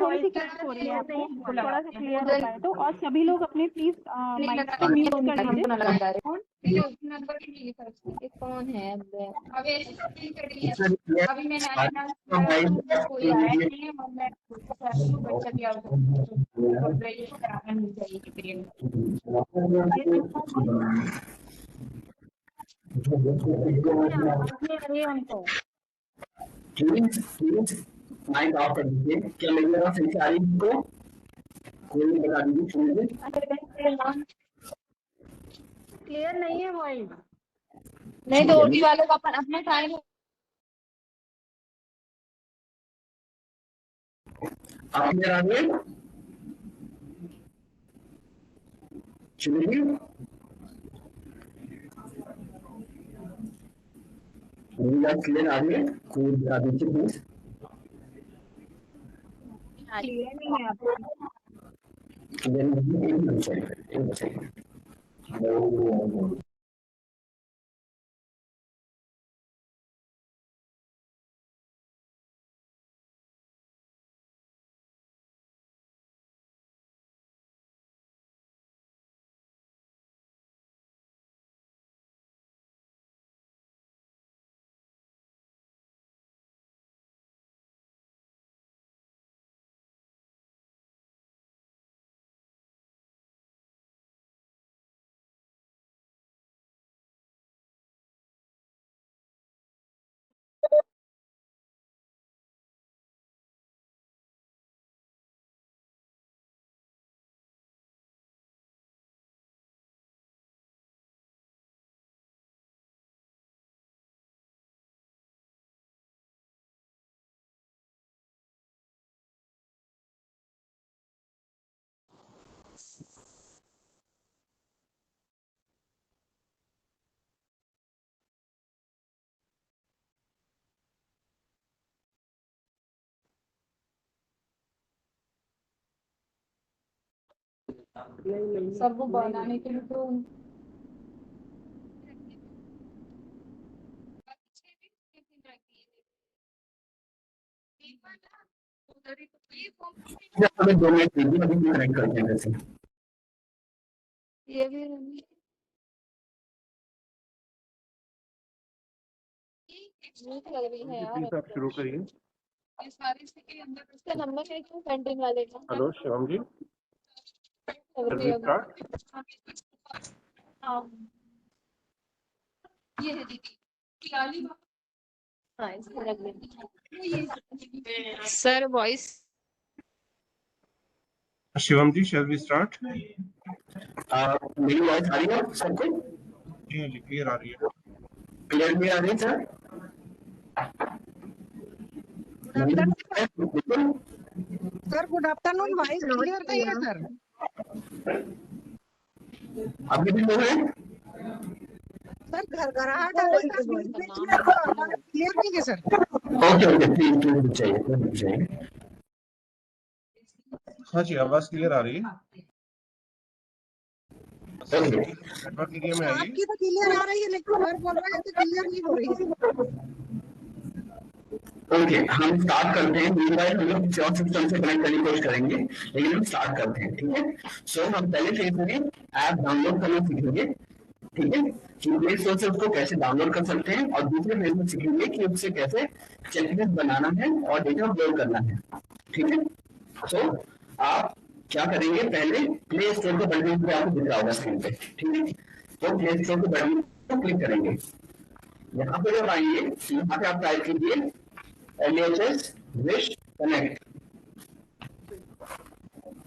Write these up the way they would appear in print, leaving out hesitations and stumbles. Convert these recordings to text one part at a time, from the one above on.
थोड़ी सी क्लियर हो रही है, आपको थोड़ा सा क्लियर हो पाए तो। और सभी लोग अपने प्लीज माइक को म्यूट कर लीजिए। कौन है अभी मैंने कोई आया नहीं है और मैं बच्चा भी उनको माइक ऑफ कर दीजिए। क्या मेरी आवाज सही से आ रही है इनको? कोई नहीं बता दीजिए। क्लियर नहीं है वॉइस। नहीं तो ओटी वालों का अपना टाइम। आप क्लियर आ रही है? चलिए मेरी बात क्लियर आ रही है? कोई बता दीजिए प्लीज। क्लियर नहीं है आपको? क्लियर नहीं है, एक सेकंड। सबको बनाने के लिए तो हमें 2 मिनट दीजिए, अभी कनेक्ट करते हैं वैसे। ये भी भूख लग रही है यार। आप शुरू करिए। इसका नंबर है क्यों कैंटीन वाले का? Hello Shivam ji, start. ये है दीदी हाँ इसको रख देंगे। Sir voice Shivam ji shall we start. मेरी वॉइस आ रही है सबको? जी जी क्लियर आ रही है। क्लियर भी आ रही है sir? Sir good afternoon, voice clear नहीं है सर। अभी भी लोग हैं? सर घरघराहट आ रही है, क्लियर नहीं है सर। ओके प्लीज चाहिए। हाँ जी आवाज क्लियर आ रही है। नेटवर्क एरिया में आइए। आपकी तो क्लियर आ रही है लेकिन सर बोल रहे हैं कि क्लियर नहीं हो रही है। ओके हम स्टार्ट करते हैं। मीनवाइल हम लोग जॉब सिस्टम से कनेक्ट करने की कोशिश करेंगे, लेकिन हम स्टार्ट करते हैं। ठीक है, सो हम पहले फेज में ऐप डाउनलोड करना सीखेंगे। ठीक है, कि प्ले स्टोर से उसको कैसे डाउनलोड कर सकते हैं, और दूसरे फेज में सीखेंगे कि उससे कैसे चेकलिस्ट बनाना है और डेटा अपलोड करना है। ठीक है, सो आप क्या करेंगे, पहले प्ले स्टोर के बटन पे आपको दिख रहा होगा स्क्रीन पे। ठीक है, तो प्ले स्टोर के बटन पर क्लिक करेंगे। यहाँ पे जब आएंगे यहाँ पे आप टाइप कीजिए LHS विश कनेक्ट।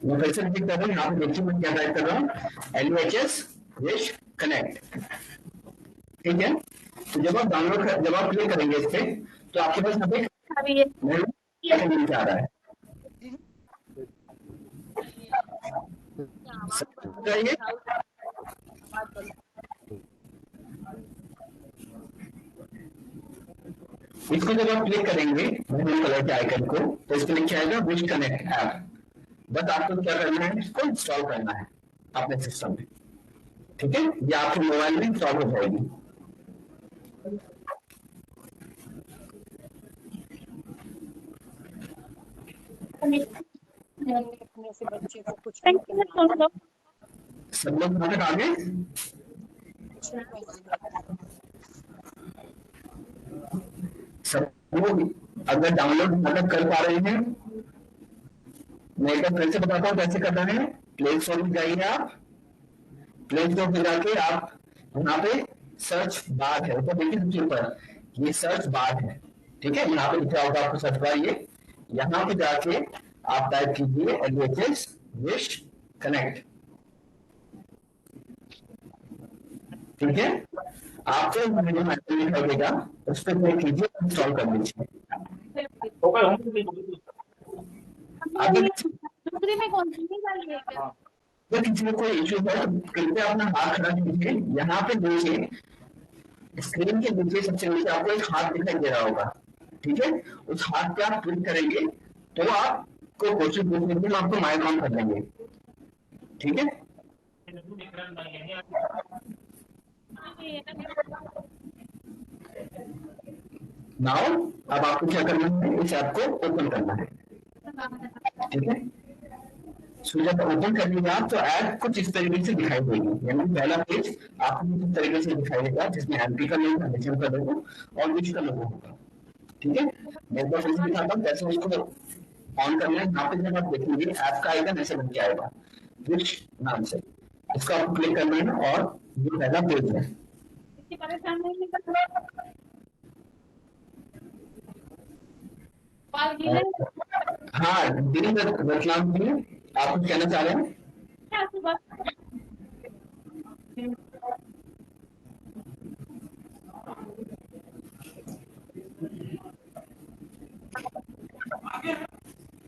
मैं फिर से क्लिक कर रहा हूँ, यहाँ पे देखिए मैं क्या टाइप कर रहा हूँ, LHS विश कनेक्ट। ठीक है, तो जब आप क्लिक करेंगे इस पे तो आपके पास यहाँ पे मिल आ रहा है। इसको जब आप क्लिक करेंगे ब्लू कलर के आइकन को, तो इस पर लिखा आएगा विश कनेक्ट ऐप। बस आपको क्या करना है, इसको इंस्टॉल करना है अपने सिस्टम में। ठीक है, ये आपके मोबाइल में इंस्टॉल हो जाएगी। अपने से बच्चे को कुछ थैंक यू सुन लो। सब लोग वहां तक आ गए? सब लोग अगर डाउनलोड मतलब कर पा रहे हैं, मैं एक बार फिर से बताता हूँ कैसे करना है। प्ले स्टोर में जाइए, आप प्ले स्टोर में जाके आप यहाँ पे सर्च बार है, ऊपर देखिए सबसे ऊपर ये सर्च बार है, ठीक है। यहाँ पे लिखा होगा आपको सर्च बार, ये यहाँ पे जाके आप टाइप कीजिए LHS विश कनेक्ट, ठीक है। आपको लिखा देगा, उस पर क्लिक कीजिए, इंस्टॉल कर लीजिए। दूसरी में कौन सी निकालिए क्या? अगर किसी में कोई इश्यू है तो कृपया अपना हाथ खड़ा कीजिए। यहाँ पे नीचे स्क्रीन के नीचे सबसे नीचे आपको एक हाथ दिखाई दे रहा होगा, ठीक है। उस हाथ पे आप क्लिक करेंगे तो आपको क्वेश्चन पूछने के लिए आपको माइक ऑन कर देंगे, ठीक है। नाउ अब आपको क्या करना है, इस ऐप को ओपन करना है, ठीक है। सो जब ओपन कर लिया आप तो ऐप कुछ इस तरीके से दिखाई देगी, यानी पहला पेज आपको इस तरीके से दिखाई देगा जिसमें एमपी का लोगो, एचएम का लोगो और विच का लोगो होगा, ठीक है। मैं एक बार फिर से दिखाता हूँ कैसे उसको ऑन करना है। यहाँ पे जब आप देखेंगे ऐप का आइकन ऐसे बन के आएगा विच नाम से, इसको आपको क्लिक करना है और ये पहला पेज है। हाँ दिल्ली रतलाम में आप कुछ कहना चाह रहे हैं?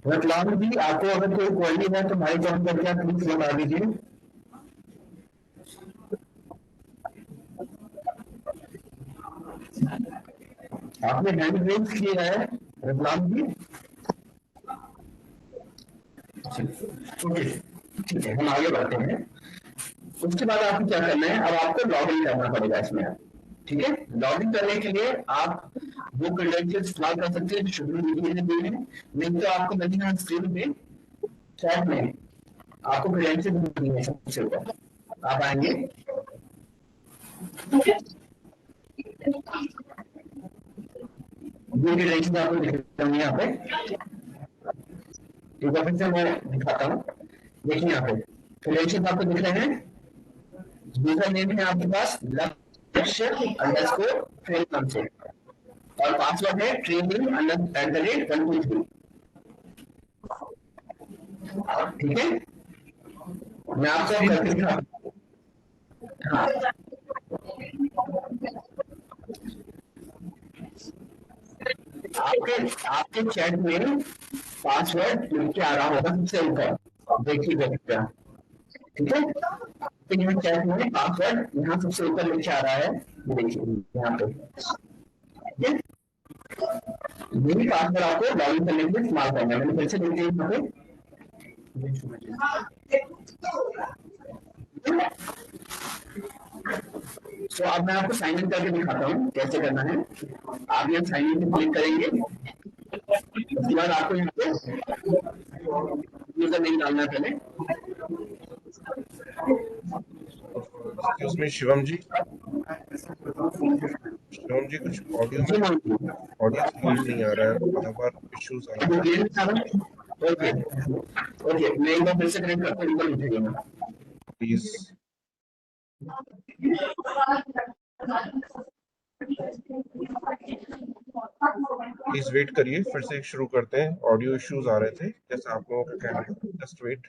रतलाम जी, आपको अगर कोई क्वेरी है तो माइक ऑन करके आप प्लीज बता दीजिए। आपने हैंड रेज किया है रतलाम जी? ओके ठीक है, हम आगे बढ़ते हैं। उसके बाद आपको क्या करना है, अब आपको लॉग इन करना पड़ेगा इसमें, ठीक है। लॉग इन करने के लिए आप वो क्रेडेंशियल्स इस्तेमाल कर सकते हैं जो शुरू में दिए हैं, नहीं तो आपको मिलेगा स्क्रीन पे चैट में आपको क्रेडेंशियल मिलती है सबसे ऊपर, आप आएंगे ये क्रेडेंशियल आपको दिखता है यहाँ पे, एक बार फिर से मैं दिखाता हूँ। देखिए यहाँ पे क्रेडेंशियल आपको दिख रहे हैं, यूजर नेम है आपके पास लक्ष्य अंडरस्कोर ट्रेन नाम से और पासवर्ड है training@123, ठीक है। मैं आपको करके दिखा, हाँ आपके चैट में पासवर्ड लिख के आ रहा होगा सबसे ऊपर, देखिए बेटा, ठीक है। तो यहाँ चैट में पासवर्ड यहाँ सबसे ऊपर लिख के आ रहा है, देखिए यहाँ पे, ठीक है। यही पासवर्ड आपको लॉगिन करने के लिए इस्तेमाल करना है। मैंने फिर से लिख दिया यहाँ पे, तो अब मैं आपको साइन इन करके दिखाता हूँ कैसे करना है। आप यहाँ साइन इन पे क्लिक करेंगे, उसके बाद आपको यहाँ पे यूजर नेम डालना है पहले। उसमें शिवम जी कुछ ऑडियो नहीं आ रहा है, बार इश्यूज आ रहा है। ओके मैं एक बार फिर से कनेक्ट करता हूँ, उठेगा प्लीज। प्लीज वेट करिए, फिर से शुरू करते हैं। ऑडियो इश्यूज आ रहे थे जैसे आप लोगों का कहना है, जस्ट वेट।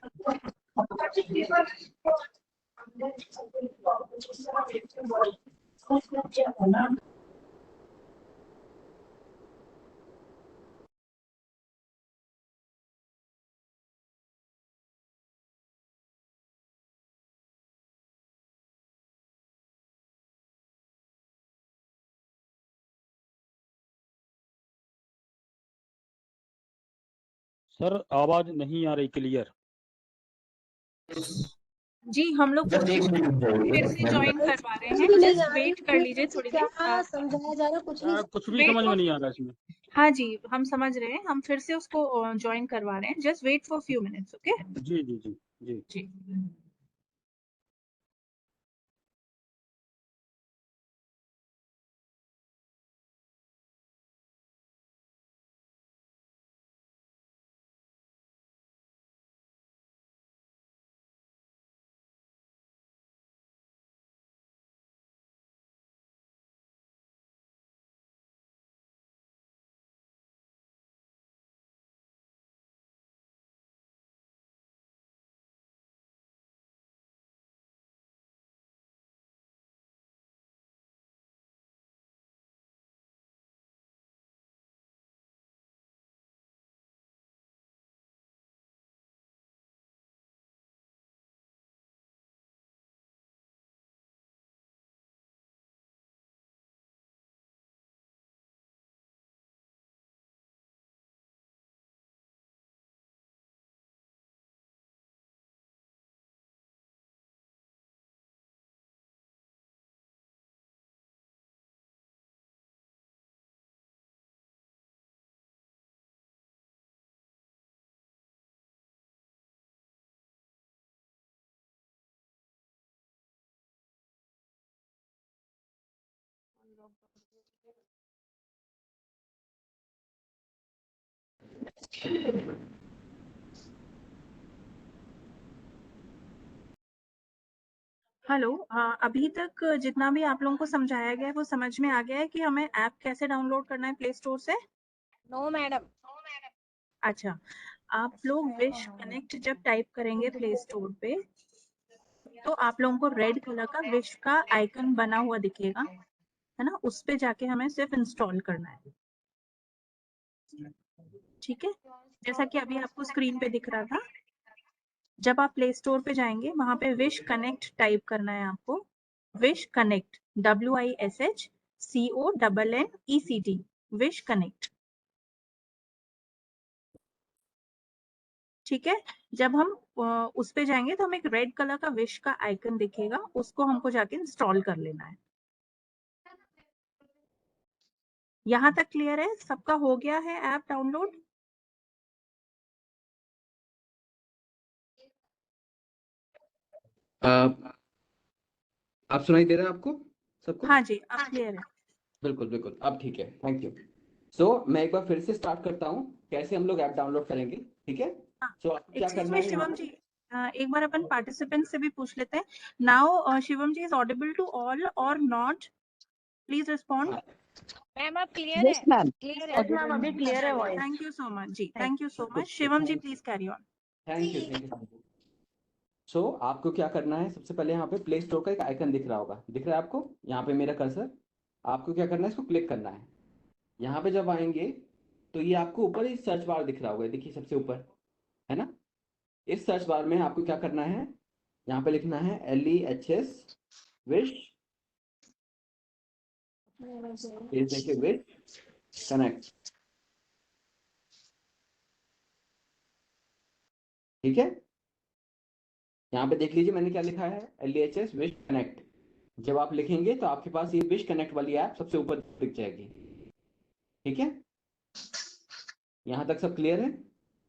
सर आवाज नहीं आ रही क्लियर। जी हम लोग फिर से ज्वाइन करवा रहे हैं, जस्ट वेट कर लीजिए थोड़ी देर। समझाया जा रहा कुछ नहीं, कुछ भी समझ में नहीं आ रहा इसमें। हाँ जी, हम समझ रहे हैं, हम फिर से उसको ज्वाइन करवा रहे हैं, just wait for few minutes, okay जी जी जी जी। जी। हेलो, अभी तक जितना भी आप लोगों को समझाया गया है वो समझ में आ गया है कि हमें ऐप कैसे डाउनलोड करना है प्ले स्टोर से? No madam. अच्छा, आप लोग विश कनेक्ट जब टाइप करेंगे प्ले स्टोर पे तो आप लोगों को रेड कलर का विश का आइकन बना हुआ दिखेगा, है ना? उस पे जाके हमें सिर्फ इंस्टॉल करना है, ठीक है? जैसा कि अभी आपको स्क्रीन पे दिख रहा था, जब आप प्ले स्टोर पे जाएंगे वहां पे विश कनेक्ट टाइप करना है आपको, wish connect, WISHCONNECT, wish connect, ठीक है? जब हम उस पे जाएंगे तो हमें एक रेड कलर का विश का आइकन दिखेगा, उसको हमको जाके इंस्टॉल कर लेना है। यहाँ तक क्लियर है? सबका हो गया है ऐप डाउनलोड? आप सुनाई दे रहा है आपको सबको? हाँ जी, अब क्लियर है। बिल्कुल बिल्कुल, अब ठीक है, थैंक यू। सो मैं एक बार फिर से स्टार्ट करता हूँ कैसे हम लोग ऐप डाउनलोड करेंगे, ठीक है? सो आपको क्या एक्सक्यूज करना मी है यहाँ शिवम जी, एक बार अपन पार्टिसिपेंट से भी पूछ लेते हैं। Now Shivam ji is audible to all or not? Please respond. Ma'am अब क्लियर है? क्लियर है? मैम अभी क्लियर है voice. Thank you so much ji, thank you so much. Shivam ji please carry on. Thank you. So आपको क्या करना है, सबसे पहले यहाँ पे प्ले स्टोर का एक आइकन दिख रहा होगा, दिख रहा है आपको यहाँ पे मेरा कर्सर? आपको क्या करना है, इसको क्लिक करना है। यहाँ पे जब आएंगे तो ये आपको ऊपर ही सर्च बार दिख रहा होगा, देखिए सबसे ऊपर, है ना? इस सर्च बार में आपको क्या करना है, यहाँ पे लिखना है LEHS विश, ये देखिए विश कनेक्ट, ठीक है? यहाँ पे देख लीजिए मैंने क्या लिखा है, LEHS विश कनेक्ट। जब आप लिखेंगे तो आपके पास ये विश कनेक्ट वाली ऐप सबसे ऊपर दिख जाएगी, ठीक है? यहाँ तक सब क्लियर है?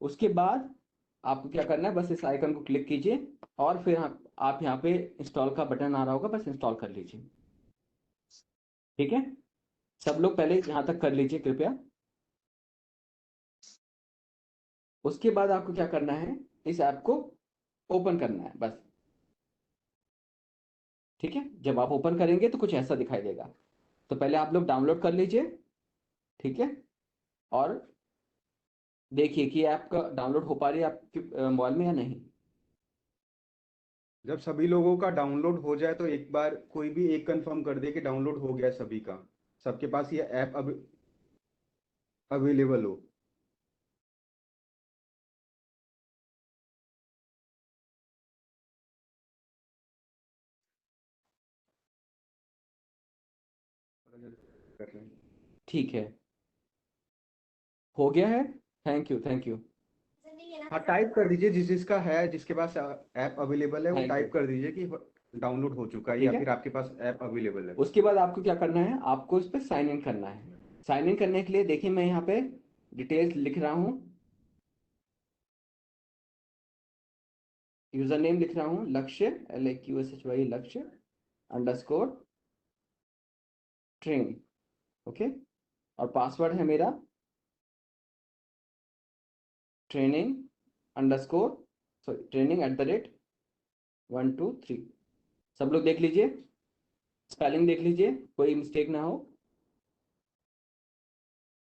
उसके बाद आपको क्या करना है, बस इस आइकन को क्लिक कीजिए और फिर आप यहाँ पे इंस्टॉल का बटन आ रहा होगा, बस इंस्टॉल कर लीजिए, ठीक है? सब लोग पहले यहाँ तक कर लीजिए कृपया। उसके बाद आपको क्या करना है, इस ऐप को ओपन करना है बस, ठीक है? जब आप ओपन करेंगे तो कुछ ऐसा दिखाई देगा। तो पहले आप लोग डाउनलोड कर लीजिए, ठीक है? और देखिए कि ऐप का डाउनलोड हो पा रही है आपके मोबाइल में या नहीं। जब सभी लोगों का डाउनलोड हो जाए तो एक बार कोई भी एक कंफर्म कर दे कि डाउनलोड हो गया सभी का, सबके पास ये ऐप अब अवेलेबल हो। ठीक है, हो गया है, थैंक यू। हाँ, टाइप कर दीजिए जिसका है, जिसके पास ऐप अवेलेबल है वो Thank टाइप you. कर दीजिए कि डाउनलोड हो चुका है ठीक या है। फिर आपके पास ऐप अवेलेबल है। उसके बाद आपको क्या करना है, आपको इस पर साइन इन करना है। साइन इन करने के लिए देखिए मैं यहाँ पे डिटेल्स लिख रहा हूँ, यूजर नेम लिख रहा हूँ लक्ष्य LAQSHY लक्ष्य _ ट्रेन, ओके, और पासवर्ड है मेरा ट्रेनिंग @1 2 3। सब लोग देख लीजिए, स्पेलिंग देख लीजिए, कोई मिस्टेक ना हो।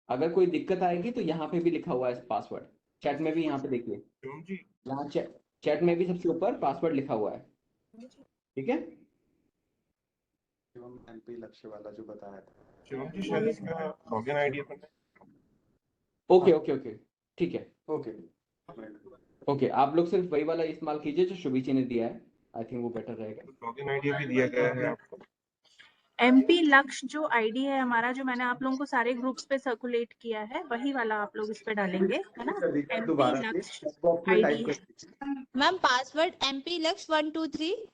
अगर कोई दिक्कत आएगी तो यहाँ पे भी लिखा हुआ है पासवर्ड, चैट में भी यहाँ पे देखिए, शिवम जी, यहाँ चैट में भी सबसे ऊपर पासवर्ड लिखा हुआ है, ठीक है। MP लक्ष्य वाला जो बताया था। शिवम जी शायद इसका लॉगिन आईडी अपन ने। ओके ओके ओके, ठीक है, ओके ओके, आप लोग सिर्फ वही वाला इस्तेमाल कीजिए जो शुभिची ने दिया है, आई थिंक वो बेटर रहेगा। लॉगिन आईडी भी दिया गया है आपको। MP लक्ष्य जो आईडी है हमारा, जो मैंने आप लोगों को सारे ग्रुप्स पे सर्कुलेट किया है, वही वाला आप लोग इस पे डालेंगे, है ना। MP दोबारा लक्ष्य बॉक्स में टाइप आईडी, कर मैम पासवर्ड MP लक्ष्य 1 2 3।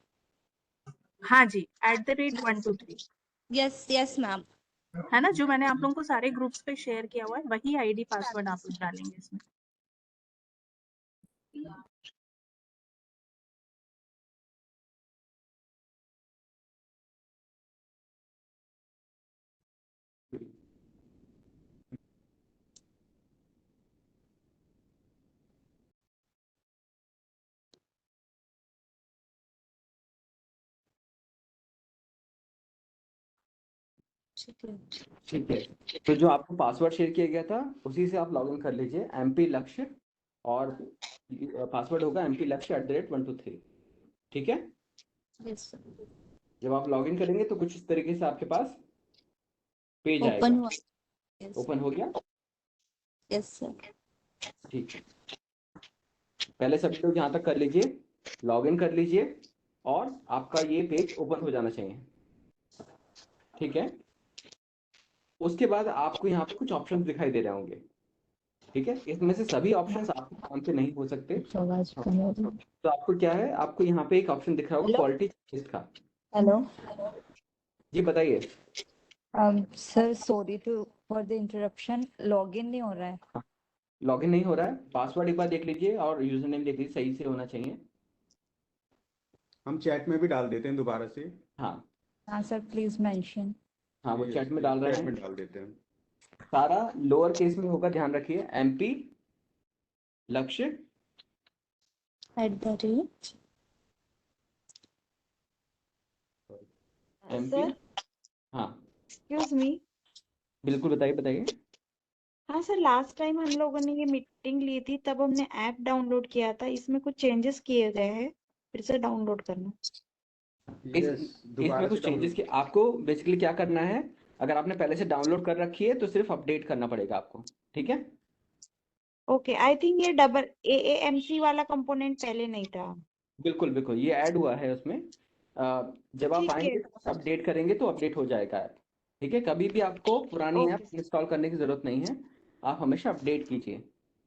हाँ जी, @1 2 3, यस मैम। है ना, जो मैंने आप लोगों को सारे ग्रुप्स पे शेयर किया हुआ है, वही आईडी पासवर्ड आप लोग डालेंगे इसमें। ठीक है, तो जो आपको पासवर्ड शेयर किया गया था उसी से आप लॉगिन कर लीजिए, MP लक्ष्य, और पासवर्ड होगा MP लक्ष्य @1 2 3, ठीक है। यस जब आप लॉगिन करेंगे तो कुछ इस तरीके से आपके पास पेज ओपन आएगा। हुआ। ओपन हो गया, यस सर। ठीक है। पहले सभी लोग यहाँ तक कर लीजिए, लॉगिन कर लीजिए, और आपका ये पेज ओपन हो जाना चाहिए, ठीक है। उसके बाद आपको यहाँ पे कुछ ऑप्शंस दिखाई दे रहे होंगे, ठीक है। इसमें से सभी ऑप्शंस आपके काम पे नहीं हो सकते, तो आपको क्या है, आपको यहाँ पे एक ऑप्शन दिख रहा होगा क्वालिटी चेकलिस्ट का। हेलो जी बताइए। Sir, sorry for the interruption, login नहीं हो रहा है। लॉगिन नहीं हो रहा है, पासवर्ड एक बार देख लीजिए और यूजर नेम देख लीजिए, सही से होना चाहिए। हम चैट में भी डाल देते हैं दोबारा से। हाँ सर, प्लीज मेंशन। हाँ, वो चैट में डाल रहे चैट में हैं, डाल देते हैं। सारा लोअर केस में होगा, ध्यान रखिए। MP लक्ष्य @ MP, सर हाँ एक्सक्यूज मी। बिल्कुल, बताइए बताइए। हाँ सर, लास्ट टाइम हम लोगों ने ये मीटिंग ली थी, तब हमने ऐप डाउनलोड किया था, इसमें कुछ चेंजेस किए गए हैं, फिर से डाउनलोड करना। इसमें कुछ चेंजेस कि आपको बेसिकली क्या करना है, अगर आपने पहले से डाउनलोड कर रखी है तो सिर्फ अपडेट करना पड़ेगा आपको, ठीक है। ओके, आई थिंक ये AAMC वाला कंपोनेंट पहले नहीं था। बिल्कुल बिल्कुल, ये ऐड हुआ है उसमें। जब आप ठीक आएंगे है। तो अपडेट करेंगे तो अपडेट हो जाएगा ऐप, ठीक है। कभी भी आपको पुरानी ओके ऐप इंस्टॉल करने की जरूरत नहीं है, आप हमेशा अपडेट कीजिए।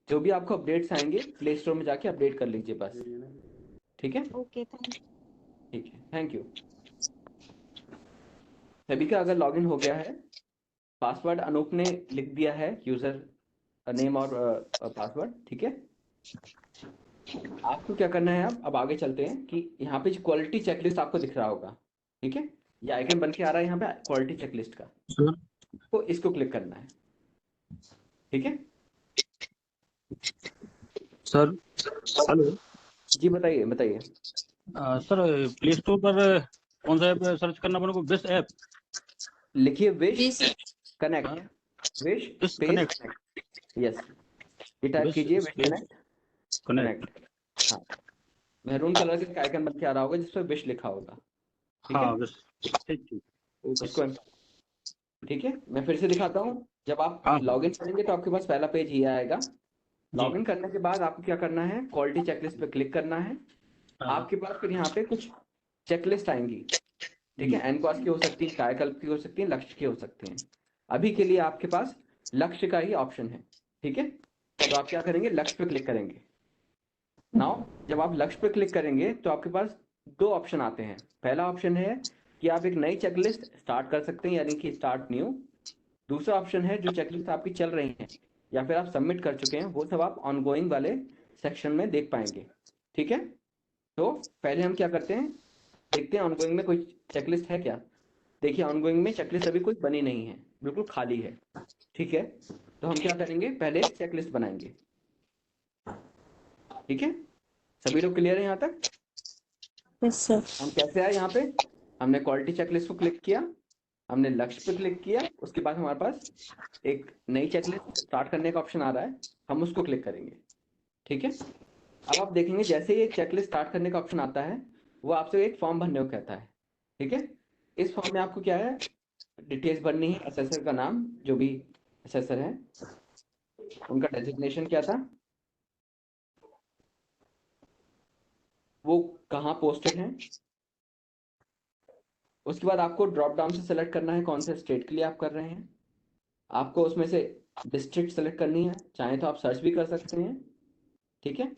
जो भी आपको अपडेट्स आएंगे प्ले स्टोर में जाके अपडेट कर लीजिए बस, ठीक है। Okay, thank you. ठीक है, थैंक यू। सभी का अगर लॉगिन हो गया है, पासवर्ड अनूप ने लिख दिया है, यूजर नेम और पासवर्ड, ठीक है। आपको क्या करना है, अब आगे चलते हैं कि यहाँ पे क्वालिटी चेकलिस्ट आपको दिख रहा होगा, ठीक है। ये आइकन बन के आ रहा है यहाँ पे क्वालिटी चेकलिस्ट का, तो इसको क्लिक करना है, ठीक है। सर हेलो जी बताइए बताइए। सर, प्ले स्टोर पर कौन सा ऐप सर्च करना अपने को? बेस्ट ऐप लिखिए wish connect, wish space connect, yes, ये टाइप कीजिए विश कनेक्ट। हाँ, मैरून कलर का आइकन बन के आ रहा होगा जिस पर विश लिखा होगा, ठीक है। हाँ बस इसको ठीक है, मैं फिर से दिखाता हूँ। जब आप हाँ। लॉगिन करेंगे तो आपके पास पहला पेज ये आएगा। लॉगिन करने के बाद आपको क्या करना है, क्वालिटी चेकलिस्ट पे क्लिक करना है। आपके पास फिर यहाँ पे कुछ चेकलिस्ट आएंगी, ठीक है। एनक्वास की हो सकती है, कायाकल्प की हो सकती है, लक्ष्य की हो सकती है। अभी के लिए आपके पास लक्ष्य का ही ऑप्शन है, ठीक है। तो आप क्या करेंगे, लक्ष्य पे क्लिक करेंगे। नाउ जब आप लक्ष्य पे क्लिक करेंगे तो आपके पास दो ऑप्शन आते हैं। पहला ऑप्शन है कि आप एक नई चेकलिस्ट स्टार्ट कर सकते हैं, यानी कि स्टार्ट न्यू। दूसरा ऑप्शन है जो चेकलिस्ट आपकी चल रही है या फिर आप सबमिट कर चुके हैं, वो सब आप ऑनगोइंग वाले सेक्शन में देख पाएंगे। ठीक है, तो पहले हम क्या करते हैं, देखते हैं ऑनगोइंग में कोई चेकलिस्ट है क्या। देखिए ऑनगोइंग में चेकलिस्ट अभी कोई बनी नहीं है, बिल्कुल खाली है। ठीक है, तो हम क्या करेंगे, पहले चेकलिस्ट बनाएंगे। ठीक है, सभी लोग क्लियर है यहाँ तक? Yes sir. हम कैसे आए यहाँ पे, हमने क्वालिटी चेकलिस्ट को क्लिक किया, हमने लक्ष्य पे क्लिक किया, उसके बाद हमारे पास एक नई चेकलिस्ट स्टार्ट करने का ऑप्शन आ रहा है, हम उसको क्लिक करेंगे। ठीक है, अब आप देखेंगे जैसे ही एक चेकलिस्ट स्टार्ट करने का ऑप्शन आता है, वो आपसे एक फॉर्म भरने को कहता है। ठीक है, इस फॉर्म में आपको क्या है, डिटेल्स भरनी है, असेसर का नाम, जो भी असेसर है उनका डेजिग्नेशन क्या था, वो कहाँ पोस्टेड है। उसके बाद आपको ड्रॉप डाउन से सेलेक्ट करना है कौन से स्टेट के लिए आप कर रहे हैं। आपको उसमें से डिस्ट्रिक्ट सेलेक्ट करनी है, चाहे तो आप सर्च भी कर सकते हैं। ठीक है,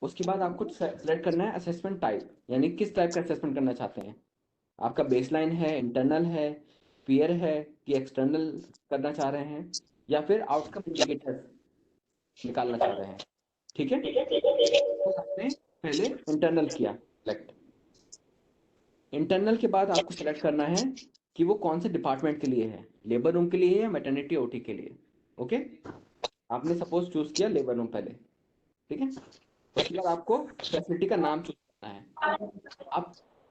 उसके बाद आपको सेलेक्ट करना है असेसमेंट टाइप, यानी किस टाइप का असेसमेंट करना चाहते हैं। आपका बेसलाइन है, इंटरनल है, पीयर है, कि एक्सटर्नल करना चाह रहे हैं, या फिर आउटकम इंडिकेटर्स निकालना चाह रहे हैं। ठीक है, तो आपने पहले इंटरनल किया सेलेक्ट। इंटरनल के बाद आपको सेलेक्ट करना है कि वो कौन से डिपार्टमेंट के लिए है, लेबर रूम के लिए या मैटरनिटी ओटी के लिए। ओके, आपने सपोज चूज किया लेबर रूम पहले। ठीक है, उसके बाद आपको फैसिलिटी का नाम चूज करना है।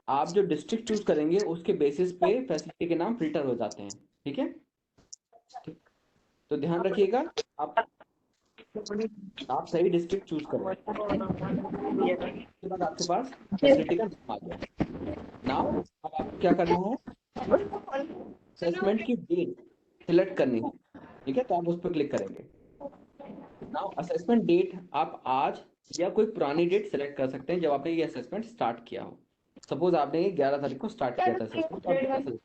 आप जो डिस्ट्रिक्ट चूज करेंगे उसके बेसिस पे फैसिलिटी के नाम फिल्टर हो जाते हैं। ठीक है, ठीक, तो ध्यान रखिएगा आप सही डिस्ट्रिक्ट चूज करें। उसके बाद आपके पास फैसिलिटी का नाम आ गया। नाउ अब आपको क्या करना है, असेसमेंट की डेट सिलेक्ट करनी है। ठीक है, तो आप उस पर क्लिक करेंगे। नाउ असेसमेंट डेट आप आज या कोई पुरानी डेट सेलेक्ट कर सकते हैं जब आपने ये असेसमेंट स्टार्ट किया हो। सपोज आपने ये 11 तारीख को स्टार्ट किया था असेसमेंट,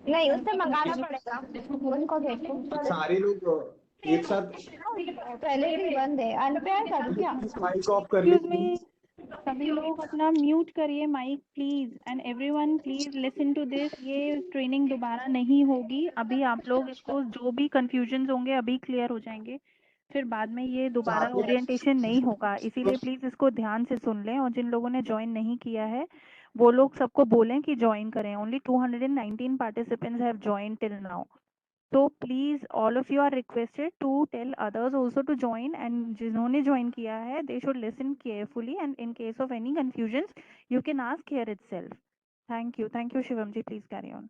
नहीं उससे मंगाना पड़ेगा उनको देखो। सारे लोग एक साथ पहले ही बंद है, अनपेयर कर क्या? माइक ऑफ कर एक्सक्यूज लीजिए। मी, सभी लोग अपना म्यूट करिए mic please, and everyone please listen to this. ये ट्रेनिंग दोबारा नहीं होगी, अभी आप लोग इसको जो भी कंफ्यूजन होंगे अभी क्लियर हो जाएंगे, फिर बाद में ये दोबारा ओरिएंटेशन नहीं होगा। इसीलिए प्लीज इसको ध्यान से सुन लें, और जिन लोगों ने ज्वाइन नहीं किया है वो लोग सबको बोलें कि ज्वाइन करें। Only 219 participants have joined till now. So please all of you are requested to tell others also to join, and जिन्होंने join किया है they should listen carefully, and in case of any confusions you can ask here itself. Thank you Shivam ji, please carry on.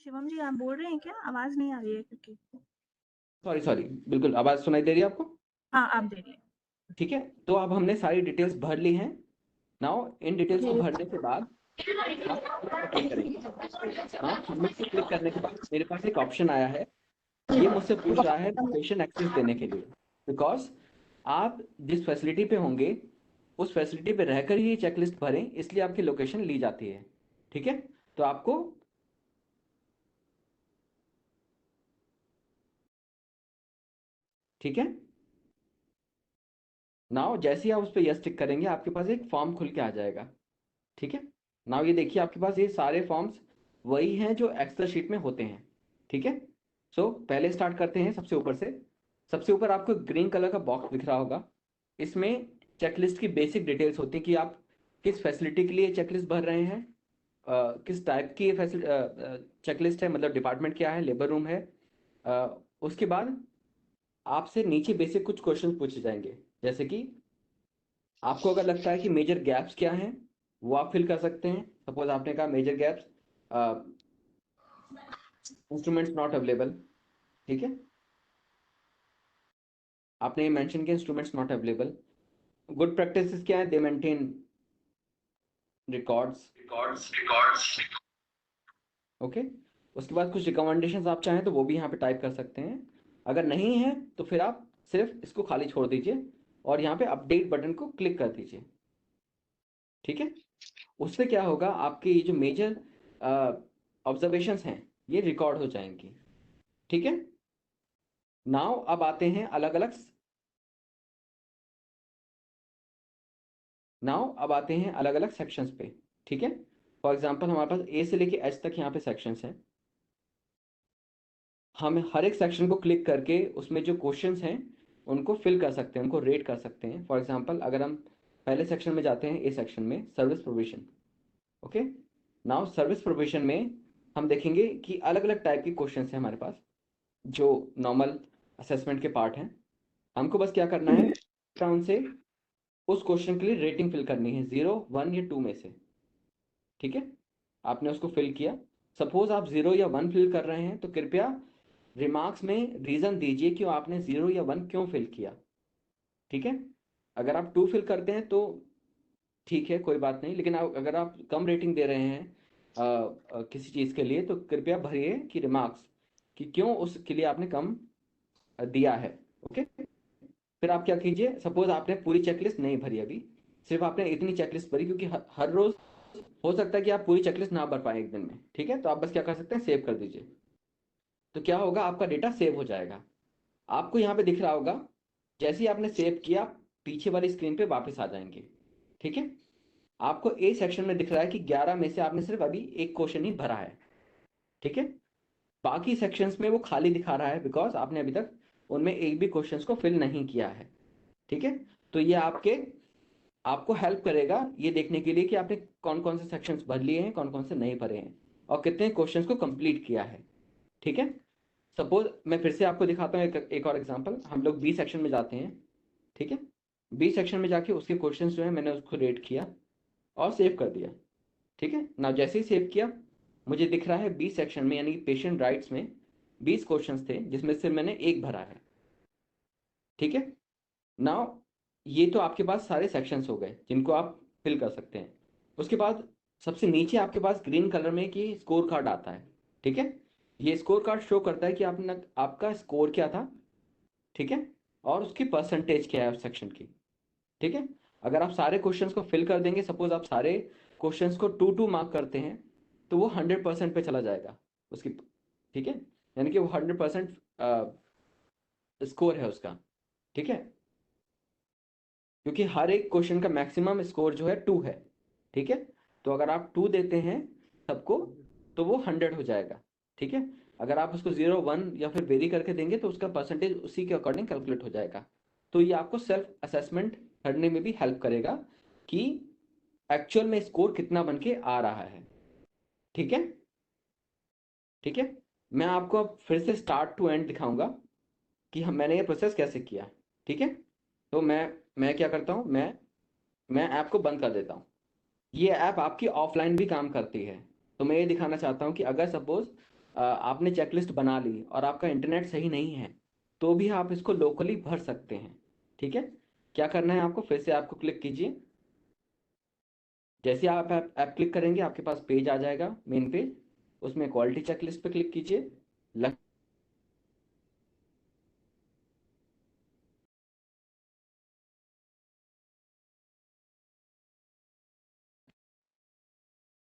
Shivam जी आप बोल रहे हैं क्या? आवाज नहीं आ रही है क्योंकि। सॉरी बिल्कुल, आवाज सुनाई दे रही है आपको? हाँ आप दे रहे। ठीक है, तो अब हमने सारी डिटेल्स भर ली हैं। नाउ इन डिटेल्स को भरने के बाद क्लिक करेंगे। सबमिट पे क्लिक करने के बाद मेरे पास एक ऑप्शन आया है, ये मुझसे पूछ रहा है लोकेशन एक्सेस देने के लिए, बिकॉज आप जिस फैसिलिटी पे होंगे उस फैसिलिटी पे रहकर ही चेकलिस्ट भरें, इसलिए आपकी लोकेशन ली जाती है। ठीक है, तो आपको ठीक है, नाउ जैसे ही आप उस पर यस टिक करेंगे आपके पास एक फॉर्म खुल के आ जाएगा। ठीक है, नाउ ये देखिए आपके पास ये सारे फॉर्म्स वही हैं जो एक्सेल शीट में होते हैं। ठीक है, सो पहले स्टार्ट करते हैं सबसे ऊपर से। सबसे ऊपर आपको ग्रीन कलर का बॉक्स दिख रहा होगा, इसमें चेकलिस्ट की बेसिक डिटेल्स होती हैं कि आप किस फैसिलिटी के लिए चेकलिस्ट भर रहे हैं, किस टाइप की चेकलिस्ट है, मतलब डिपार्टमेंट क्या है, लेबर रूम है। उसके बाद आपसे नीचे बेसिक कुछ क्वेश्चन पूछे जाएंगे, जैसे कि आपको अगर लगता है कि मेजर गैप्स क्या हैं वो आप फिल कर सकते हैं। सपोज आपने कहा major gaps instruments not available. ठीक है, आपने मेंशन किया instruments not available. Good practices क्या है, दे मेंटेन रिकॉर्ड्स। ओके, उसके बाद कुछ रिकमेंडेशंस आप चाहें तो वो भी यहाँ पे टाइप कर सकते हैं। अगर नहीं है तो फिर आप सिर्फ इसको खाली छोड़ दीजिए, और यहाँ पे अपडेट बटन को क्लिक कर दीजिए। ठीक है, उससे क्या होगा, आपके ये जो मेजर ऑब्जर्वेशंस हैं ये रिकॉर्ड हो जाएंगी। ठीक है, नाउ अब आते हैं अलग अलग सेक्शंस पे। ठीक है, फॉर एग्जांपल हमारे पास ए से लेके एच तक यहाँ पे सेक्शंस हैं। हम हर एक सेक्शन को क्लिक करके उसमें जो क्वेश्चंस हैं उनको फिल कर सकते हैं, उनको रेट कर सकते हैं। फॉर एग्जांपल अगर हम पहले सेक्शन में जाते हैं, ए सेक्शन में service provision. Okay, now service provision में हम देखेंगे कि अलग अलग टाइप के क्वेश्चंस हैं हमारे पास जो नॉर्मल असेसमेंट के पार्ट हैं। हमको बस क्या करना है, उनसे उस क्वेश्चन के लिए रेटिंग फिल करनी है 0, 1 या 2 में से। ठीक है, आपने उसको फिल किया। सपोज आप 0 या 1 फिल कर रहे हैं तो कृपया रिमार्क्स में रीजन दीजिए कि आपने 0 या 1 क्यों फिल किया। ठीक है, अगर आप 2 फिल करते हैं तो ठीक है, कोई बात नहीं, लेकिन अगर आप कम रेटिंग दे रहे हैं किसी चीज़ के लिए तो कृपया भरिए कि रिमार्क्स कि क्यों उसके लिए आपने कम दिया है। ओके, फिर आप क्या कीजिए, सपोज आपने पूरी चेकलिस्ट नहीं भरी, अभी सिर्फ आपने इतनी चेकलिस्ट भरी, क्योंकि हर रोज हो सकता है कि आप पूरी चेकलिस्ट ना भर पाए एक दिन में। ठीक है, तो आप बस क्या कर सकते हैं, सेव कर दीजिए। तो क्या होगा, आपका डेटा सेव हो जाएगा। आपको यहाँ पे दिख रहा होगा, जैसे ही आपने सेव किया पीछे वाली स्क्रीन पे वापस आ जाएंगे। ठीक है, आपको ए सेक्शन में दिख रहा है कि 11 में से आपने सिर्फ अभी एक क्वेश्चन ही भरा है। ठीक है, बाकी सेक्शंस में वो खाली दिखा रहा है बिकॉज आपने अभी तक उनमें एक भी क्वेश्चंस को फिल नहीं किया है। ठीक है, तो ये आपको हेल्प करेगा ये देखने के लिए कि आपने कौन कौन से सेक्शंस भर लिए हैं, कौन कौन से नहीं भरे हैं और कितने क्वेश्चंस को कंप्लीट किया है। ठीक है, सपोज मैं फिर से आपको दिखाता हूँ एक और एग्जांपल। हम लोग बी सेक्शन में जाते हैं। ठीक है, बी सेक्शन में जाके उसके क्वेश्चंस जो है मैंने उसको रेट किया और सेव कर दिया। ठीक है, ना जैसे ही सेव किया मुझे दिख रहा है बी सेक्शन में यानी कि पेशेंट राइट्स में 20 क्वेश्चंस थे जिसमें से मैंने एक भरा है। ठीक है, नाउ ये तो आपके पास सारे सेक्शंस हो गए जिनको आप फिल कर सकते हैं। उसके बाद सबसे नीचे आपके पास ग्रीन कलर में कि स्कोर कार्ड आता है। ठीक है, ये स्कोर कार्ड शो करता है कि आपका स्कोर क्या था। ठीक है, और उसकी परसेंटेज क्या है उस सेक्शन की। ठीक है, अगर आप सारे क्वेश्चंस को फिल कर देंगे, सपोज आप सारे क्वेश्चंस को 2 मार्क करते हैं तो वो 100% पे चला जाएगा उसकी। ठीक है, यानी कि वो 100% स्कोर है उसका। ठीक है, क्योंकि हर एक क्वेश्चन का मैक्सिमम स्कोर जो है 2 है। ठीक है, तो अगर आप 2 देते हैं सबको तो वो 100 हो जाएगा। ठीक है, अगर आप उसको 0, 1 या फिर वेरी करके देंगे तो उसका परसेंटेज उसी के अकॉर्डिंग कैलकुलेट हो जाएगा। तो ये आपको सेल्फ असेसमेंट करने में भी हेल्प करेगा कि एक्चुअल में स्कोर कितना बन के आ रहा है। ठीक है, ठीक है, मैं आपको अब फिर से स्टार्ट टू एंड दिखाऊंगा कि मैंने ये प्रोसेस कैसे किया। ठीक है, तो मैं क्या करता हूँ, मैं ऐप को बंद कर देता हूँ। ये ऐप आपकी ऑफलाइन भी काम करती है। तो मैं ये दिखाना चाहता हूँ कि अगर सपोज आपने चेकलिस्ट बना ली और आपका इंटरनेट सही नहीं है तो भी आप इसको लोकली भर सकते हैं। ठीक है, क्या करना है आपको, फिर से आपको क्लिक कीजिए। जैसे आप ऐप क्लिक करेंगे आपके पास पेज आ जाएगा, मेन पेज। उसमें क्वालिटी चेकलिस्ट पे क्लिक कीजिए।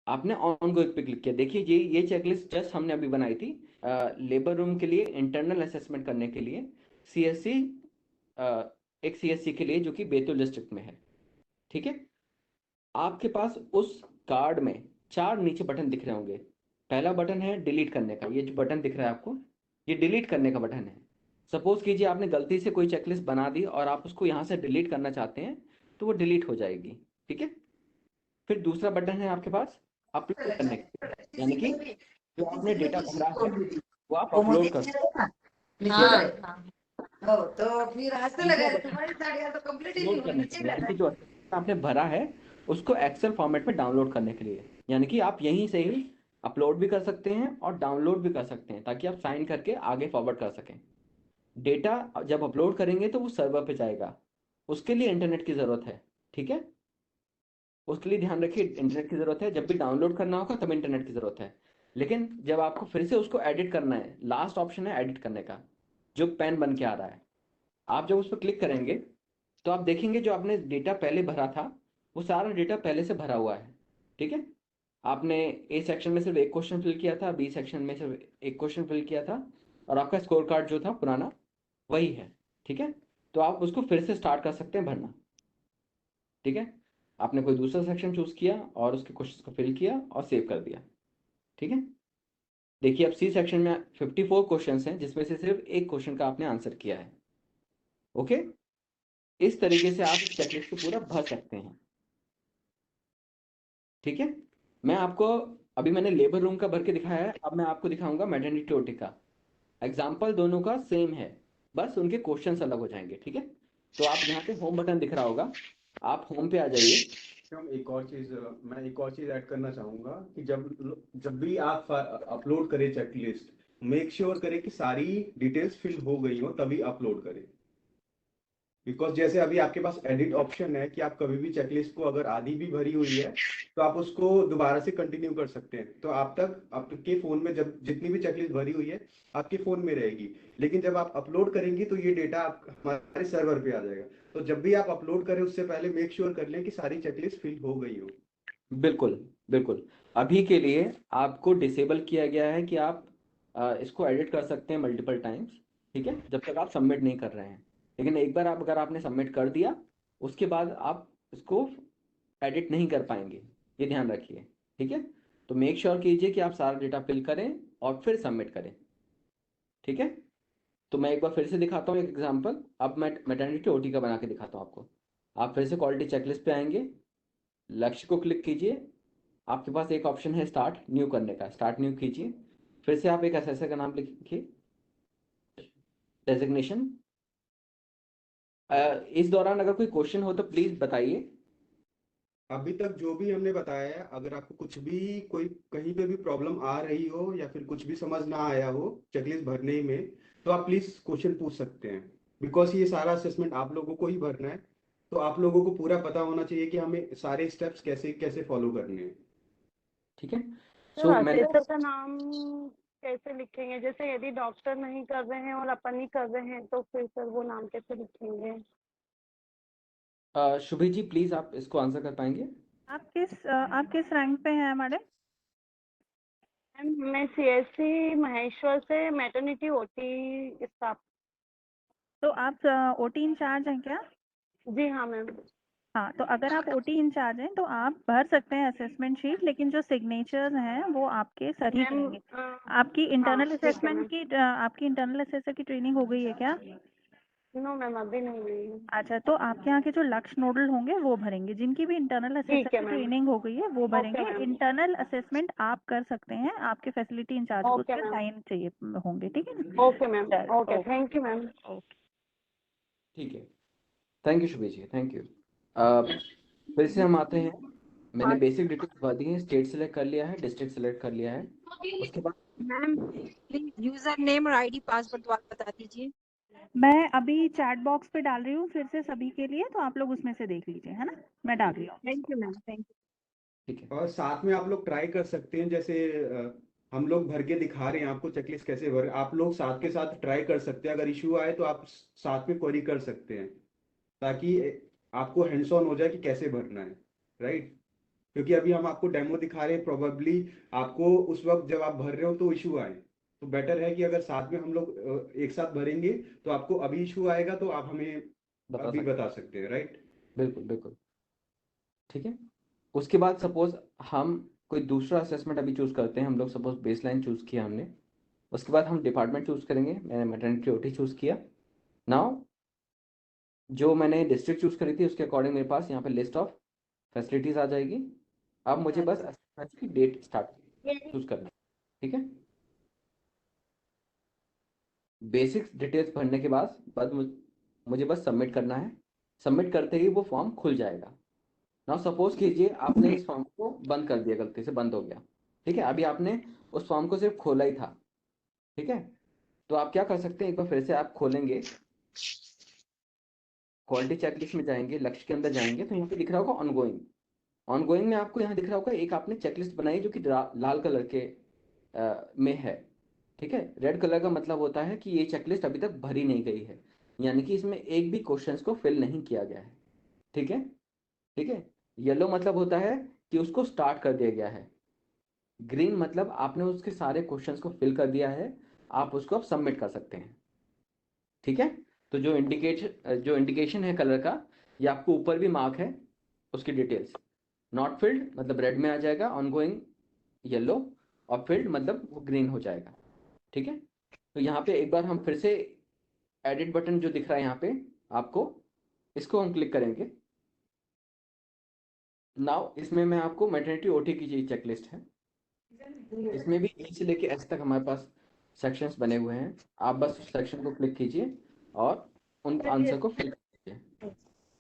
आपने ऑन गो पे क्लिक किया। देखिए ये चेकलिस्ट जस्ट हमने अभी बनाई थी लेबर रूम के लिए इंटरनल असेसमेंट करने के लिए, सीएससी एक सीएससी के लिए जो कि बैतूल डिस्ट्रिक्ट में है। ठीक है, आपके पास उस कार्ड में 4 नीचे बटन दिख रहे होंगे। पहला बटन है डिलीट करने का, ये जो बटन दिख रहा है आपको ये डिलीट करने का बटन है। सपोज कीजिए आपने गलती से कोई चेकलिस्ट बना दी और आप उसको यहाँ से डिलीट करना चाहते हैं तो वो डिलीट हो जाएगी। ठीक है, फिर दूसरा बटन है आपके पास अपलोड करने का, यानी कि जो आपने डेटा भरा है वो आप अपलोड कर सकते हैं। तो फिर ऐसे लगा तुम्हारी साड़ियाँ तो कंप्लीट ही नहीं हुई, नीचे यानी कि जो आपने भरा है उसको एक्सेल फॉर्मेट में डाउनलोड करने के लिए, यानी कि आप यहीं से ही अपलोड भी कर सकते हैं और डाउनलोड भी कर सकते हैं ताकि आप साइन करके आगे फॉरवर्ड कर सकें। डेटा जब अपलोड करेंगे तो वो सर्वर पे जाएगा, उसके लिए इंटरनेट की ज़रूरत है। ठीक है, उसके लिए ध्यान रखिए इंटरनेट की ज़रूरत है। जब भी डाउनलोड करना होगा तब इंटरनेट की ज़रूरत है। लेकिन जब आपको फिर से उसको एडिट करना है, लास्ट ऑप्शन है एडिट करने का जो पेन बन के आ रहा है, आप जब उस पर क्लिक करेंगे तो आप देखेंगे जो आपने डेटा पहले भरा था वो सारा डेटा पहले से भरा हुआ है। ठीक है, आपने ए सेक्शन में सिर्फ एक क्वेश्चन फिल किया था, बी सेक्शन में सिर्फ एक क्वेश्चन फिल किया था, और आपका स्कोर कार्ड जो था पुराना वही है। ठीक है, तो आप उसको फिर से स्टार्ट कर सकते हैं भरना। ठीक है, आपने कोई दूसरा सेक्शन चूज किया और उसके क्वेश्चन को फिल किया और सेव कर दिया। ठीक है, देखिए अब सी सेक्शन में 54 क्वेश्चंस हैं जिसमें से सिर्फ एक क्वेश्चन का आपने आंसर किया है। ओके, इस तरीके से आप इस चेकलिस्ट को पूरा भर सकते हैं। ठीक है, मैं आपको अभी मैंने लेबर रूम का भर के दिखाया है, अब मैं आपको दिखाऊंगा मैटरनिटी ओटी का। एग्जाम्पल दोनों का सेम है, बस उनके क्वेश्चंस अलग हो जाएंगे। ठीक है, तो आप यहाँ पे होम बटन दिख रहा होगा, आप होम पे आ जाइए। मैं एक और चीज ऐड करना चाहूंगा कि जब भी आप अपलोड करें चेकलिस्ट, मेक श्योर करें कि सारी डिटेल्स फिल हो गई हो तभी अपलोड करें। बिकॉज जैसे अभी आपके पास एडिट ऑप्शन है कि आप कभी भी चेकलिस्ट को अगर आधी भी भरी हुई है तो आप उसको दोबारा से कंटिन्यू कर सकते हैं। तो आपके फोन में जब जितनी भी चेकलिस्ट भरी हुई है आपके फोन में रहेगी, लेकिन जब आप अपलोड करेंगे तो ये डेटा हमारे सर्वर पे आ जाएगा। तो जब भी आप अपलोड करें उससे पहले मेक श्योर कर लें कि सारी चेकलिस्ट फिल हो गई हो। बिल्कुल बिल्कुल, अभी के लिए आपको डिसेबल किया गया है कि आप इसको एडिट कर सकते हैं मल्टीपल टाइम्स। ठीक है, जब तक आप सबमिट नहीं कर रहे हैं, लेकिन एक बार अगर आपने सबमिट कर दिया उसके बाद आप इसको एडिट नहीं कर पाएंगे, ये ध्यान रखिए। ठीक है, तो मेक श्योर कीजिए कि आप सारा डेटा फिल करें और फिर सबमिट करें। ठीक है, तो मैं एक बार फिर से दिखाता हूँ एक एग्जांपल। अब मैं मैटरनिटी ओटी का बना के दिखाता हूँ आपको। आप फिर से क्वालिटी चेकलिस्ट पे आएंगे, लक्ष्य को क्लिक कीजिए, आपके पास एक ऑप्शन है स्टार्ट न्यू करने का, स्टार्ट न्यू कीजिए। फिर से आप एक असेसर का नाम लिखिए, डेजिग्नेशन। इस दौरान अगर कोई क्वेश्चन हो तो प्लीज बताइए। अभी तक जो भी हमने बताया है, अगर आपको कुछ भी कोई कहीं पे भी प्रॉब्लम आ रही हो या फिर कुछ भी समझ ना आया हो चेकलिस्ट भरने में, तो आप प्लीज क्वेश्चन पूछ सकते हैं। बिकॉज ये सारा असेसमेंट आप लोगों को ही भरना है, तो आप लोगों को पूरा पता होना चाहिए कि हमें सारे स्टेप्स कैसे कैसे फॉलो करने हैं। ठीक है, सर असेसर का नाम कैसे लिखेंगे? जैसे यदि डॉक्टर नहीं कर रहे हैं और अपन ही कर रहे हैं तो फिर सर वो नाम कैसे लिखेंगे? शुभी जी प्लीज आप इसको आंसर कर पाएंगे? आप किस रैंक पे हैं मैडम? मैं सीएससी महेश्वर से मैटरनिटी ओटी स्टाफ। तो आप ओटी इंचार्ज हैं क्या? जी हाँ मैम। हाँ, तो अगर आप ओटी इंचार्ज हैं तो आप भर सकते हैं असेसमेंट शीट, लेकिन जो सिग्नेचर्स हैं वो आपके सर ही करेंगे। आपकी इंटरनल असेसमेंट की आपकी इंटरनल असेसर की ट्रेनिंग हो गई है क्या? नो मैम अभी नहीं हुई। अच्छा, तो आपके यहाँ के जो लक्ष्य नोडल होंगे वो भरेंगे, जिनकी भी इंटरनल असेसर की ट्रेनिंग हो गई है वो भरेंगे। इंटरनल असेसमेंट आप कर सकते हैं, आपके फैसिलिटी इंचार्ज को उसके साइन चाहिए होंगे। ठीक है ना? Okay ma'am, okay thank you ma'am. Okay, ठीक है, thank you Shubhi ji, thank you. फिर से हम आते हैं, मैंने बेसिक डिटेल्स भर दी है, स्टेट सेलेक्ट कर लिया है, डिस्ट्रिक्ट सेलेक्ट कर लिया है। उसके बाद मैम प्लीज यूजर नेम और आईडी पासवर्ड दोबारा बता दीजिए। मैं अभी चैट बॉक्स पे डाल रही हूँ फिर से सभी के लिए, तो आप लोग उसमें से देख लीजिए, है ना? मैं डाल रही हूँ। Thank you ma'am, thank you. ठीक है, और साथ में आप लोग ट्राई कर सकते हैं, जैसे हम लोग भर के दिखा रहे हैं आपको चेकलिस्ट कैसे भर, आप लोग साथ के साथ ट्राई कर सकते हैं। अगर इशू आए तो आप साथ में क्वेरी कर सकते हैं, ताकि आपको हैंड्स ऑन हो जाए कि कैसे भरना है, राइट? क्योंकि अभी हम आपको डेमो दिखा रहे हैं, प्रोबेबली आपको उस वक्त जब आप भर रहे हो तो इशू आए, तो बेटर है कि अगर साथ में हम लोग एक साथ भरेंगे तो आपको अभी इशू आएगा तो आप हमें अभी बता सकते हैं, राइट? बिल्कुल बिल्कुल। ठीक है, उसके बाद सपोज हम कोई दूसरा असेसमेंट अभी चूज करते हैं, हम लोग सपोज बेसलाइन चूज किया हमने, उसके बाद हम डिपार्टमेंट चूज करेंगे। मैंने मैटरनिटी ओटी चूज किया। नाउ जो मैंने डिस्ट्रिक्ट चूज करी थी उसके अकॉर्डिंग मेरे पास यहाँ पे लिस्ट ऑफ फैसिलिटीज आ जाएगी। अब मुझे बस असेसमेंट की डेट स्टार्ट चूज करना है। ठीक है, बेसिक्स डिटेल्स भरने के बाद मुझे बस सबमिट करना है। सबमिट करते ही वो फॉर्म खुल जाएगा। नाउ सपोज कीजिए आपने इस फॉर्म को बंद कर दिया, गलती से बंद हो गया। ठीक है, अभी आपने उस फॉर्म को सिर्फ खोला ही था। ठीक है, तो आप क्या कर सकते हैं, एक बार फिर से आप खोलेंगे, क्वालिटी चेकलिस्ट में जाएंगे, लक्ष्य के अंदर जाएंगे, तो यहाँ पे दिख रहा होगा ऑनगोइंग। ऑनगोइंग में आपको यहाँ दिख रहा होगा एक आपने चेकलिस्ट बनाई जो कि लाल कलर के में है। ठीक है, रेड कलर का मतलब होता है कि ये चेकलिस्ट अभी तक भरी नहीं गई है। यानी कि इसमें एक भी क्वेश्चंस को फिल नहीं किया गया है। ठीक है, ठीक है। येलो मतलब होता है कि उसको स्टार्ट कर दिया गया है। ग्रीन मतलब आपने उसके सारे क्वेश्चंस को फिल कर दिया है, आप उसको अब सबमिट कर सकते हैं। ठीक है, तो जो इंडिकेशन है कलर का, ये आपको ऊपर भी मार्क है उसकी डिटेल्स। नॉट फिल्ड मतलब रेड में आ जाएगा, ऑनगोइंग येलो, और फिल्ड मतलब वो ग्रीन हो जाएगा। ठीक है, तो यहाँ पे एक बार हम फिर से एडिट बटन जो दिख रहा है यहाँ पे आपको, इसको हम क्लिक करेंगे। नाउ इसमें मैं आपको मैटरनिटी ओटी की चेकलिस्ट है। इसमें भी ए से लेके एस तक हमारे पास सेक्शंस बने हुए हैं। आप बस उस सेक्शन को क्लिक कीजिए और उन आंसर को फिल कीजिए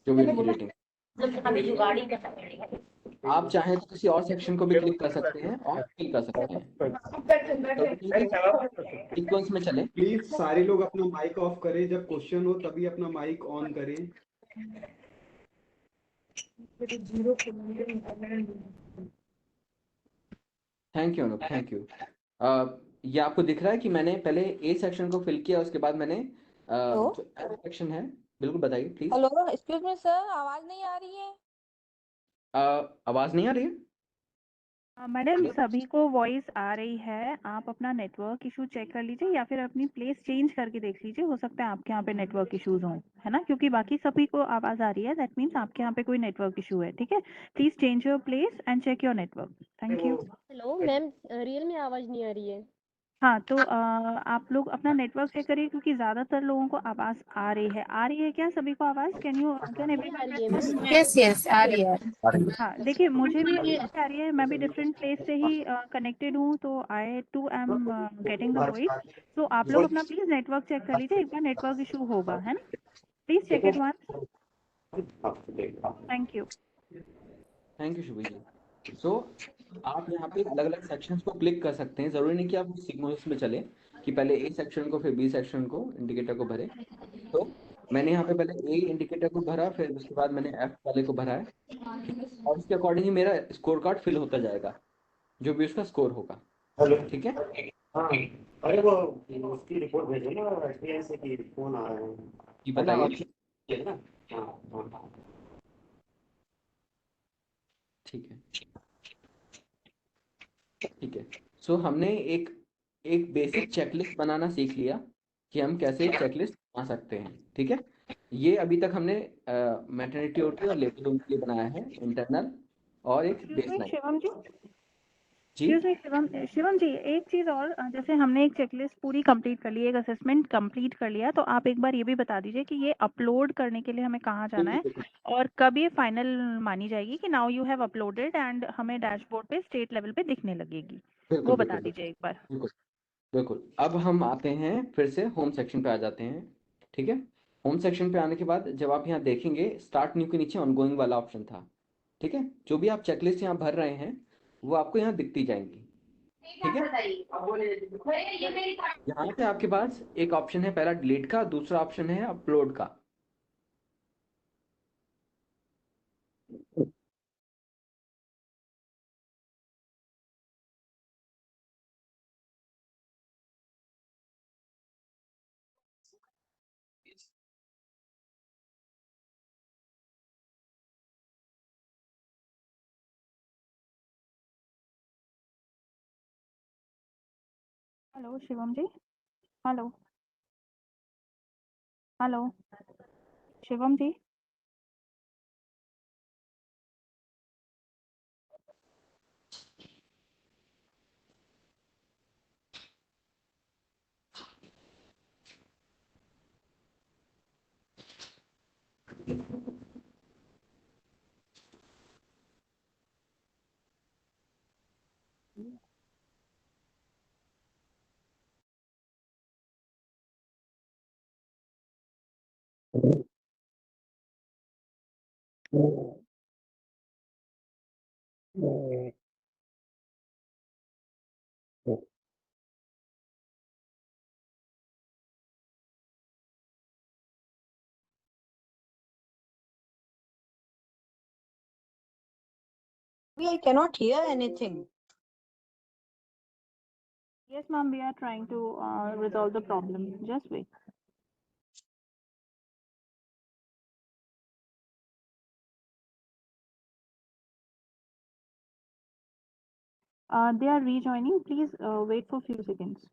जो भी उनकी रेटिंग। आप चाहें तो किसी और सेक्शन को भी क्लिक कर सकते हैं और फिल कर सकते हैं। सीक्वेंस में चले। प्लीज सारे लोग अपना माइक ऑफ करें, जब क्वेश्चन हो तभी अपना माइक ऑन करें। Thank you Anup, thank you. ये आपको दिख रहा है कि मैंने पहले ए सेक्शन को फिल किया, उसके बाद मैंने जो एस सेक्शन है, बिल्कुल बताइए please. Hello, excuse me sir, आवाज नहीं आ रही है। आवाज नहीं आ रही है? मैडम सभी को वॉइस आ रही है। आप अपना नेटवर्क इशू चेक कर लीजिए या फिर अपनी प्लेस चेंज करके देख लीजिए, हो सकता है आपके यहाँ पे नेटवर्क इश्यूज हों, है ना, क्योंकि बाकी सभी को आवाज आ रही है, दैट मीन्स आपके यहाँ पे कोई नेटवर्क इशू है। ठीक है, please change your place and check your network. Thank you. Hello ma'am, real में आवाज नहीं आ रही है। हाँ, तो आप लोग अपना नेटवर्क चेक करिए क्योंकि ज़्यादातर लोगों को आवाज़ आ रही है। आ रही है क्या सभी को आवाज़? Can everyone press the yes yes, आ रही है। हाँ, देखिए मुझे भी आ रही है, मैं भी डिफरेंट प्लेस से ही कनेक्टेड हूँ, तो I too am getting the voice. तो आप लोग अपना प्लीज़ नेटवर्क चेक कर लीजिए, एक बार नेटवर्क इशू होगा, है ना, please check it once. Thank you. Thank you Shubhi ji. So आप यहाँ पे अलग अलग सेक्शंस को क्लिक कर सकते हैं। जरूरी नहीं कि आप सीक्वेंस में चले कि पहले ए सेक्शन को फिर बी सेक्शन को इंडिकेटर को भरे। तो मैंने यहाँ पे पहले ए इंडिकेटर को भरा, फिर उसके बाद मैंने एफ वाले को भरा है, और उसके अकॉर्डिंग ही मेरा स्कोर कार्ड फिल होता जाएगा, जो भी उसका स्कोर होगा। ठीक है, हाँ, अरे वो उसकी रिपोर्ट भेजो ना, एसबीआई से की फोन आ रहे हैं। जी बताइए। है ना? हाँ हाँ। ठीक है, ठीक है। सो हमने एक एक बेसिक चेकलिस्ट बनाना सीख लिया कि हम कैसे एक चेकलिस्ट बना सकते हैं। ठीक है, ये अभी तक हमने मैटरनिटी ओटी और लेबर रूम के लिए बनाया है इंटरनल, और एक बेसलाइन। शिवम जी, जी शिवम जी, एक चीज़ और, जैसे हमने एक चेकलिस्ट पूरी कंप्लीट कर ली, एक असेसमेंट कंप्लीट कर लिया, तो आप एक बार ये भी बता दीजिए कि ये अपलोड करने के लिए हमें कहाँ जाना है और कब ये फाइनल मानी जाएगी कि now you have uploaded and हमें डैशबोर्ड पे स्टेट लेवल पे दिखने लगेगी, वो बता दीजिए एक बार। बिल्कुल बिल्कुल। अब हम आते हैं फिर से होम सेक्शन पे आ जाते हैं। ठीक है, होम सेक्शन पे आने के बाद जब आप यहाँ देखेंगे, स्टार्ट न्यू के नीचे ऑनगोइंग वाला ऑप्शन था। ठीक है, जो भी आप चेकलिस्ट यहाँ भर रहे हैं वो आपको यहाँ दिखती जाएंगी। ठीक है, यहाँ पे आपके पास एक ऑप्शन है पहला डिलीट का, दूसरा ऑप्शन है अपलोड का। Hello Shivam ji, hello hello Shivam ji. I cannot hear anything. Yes ma'am, we are trying to resolve the problem, just wait. They are rejoining. Please wait for few seconds.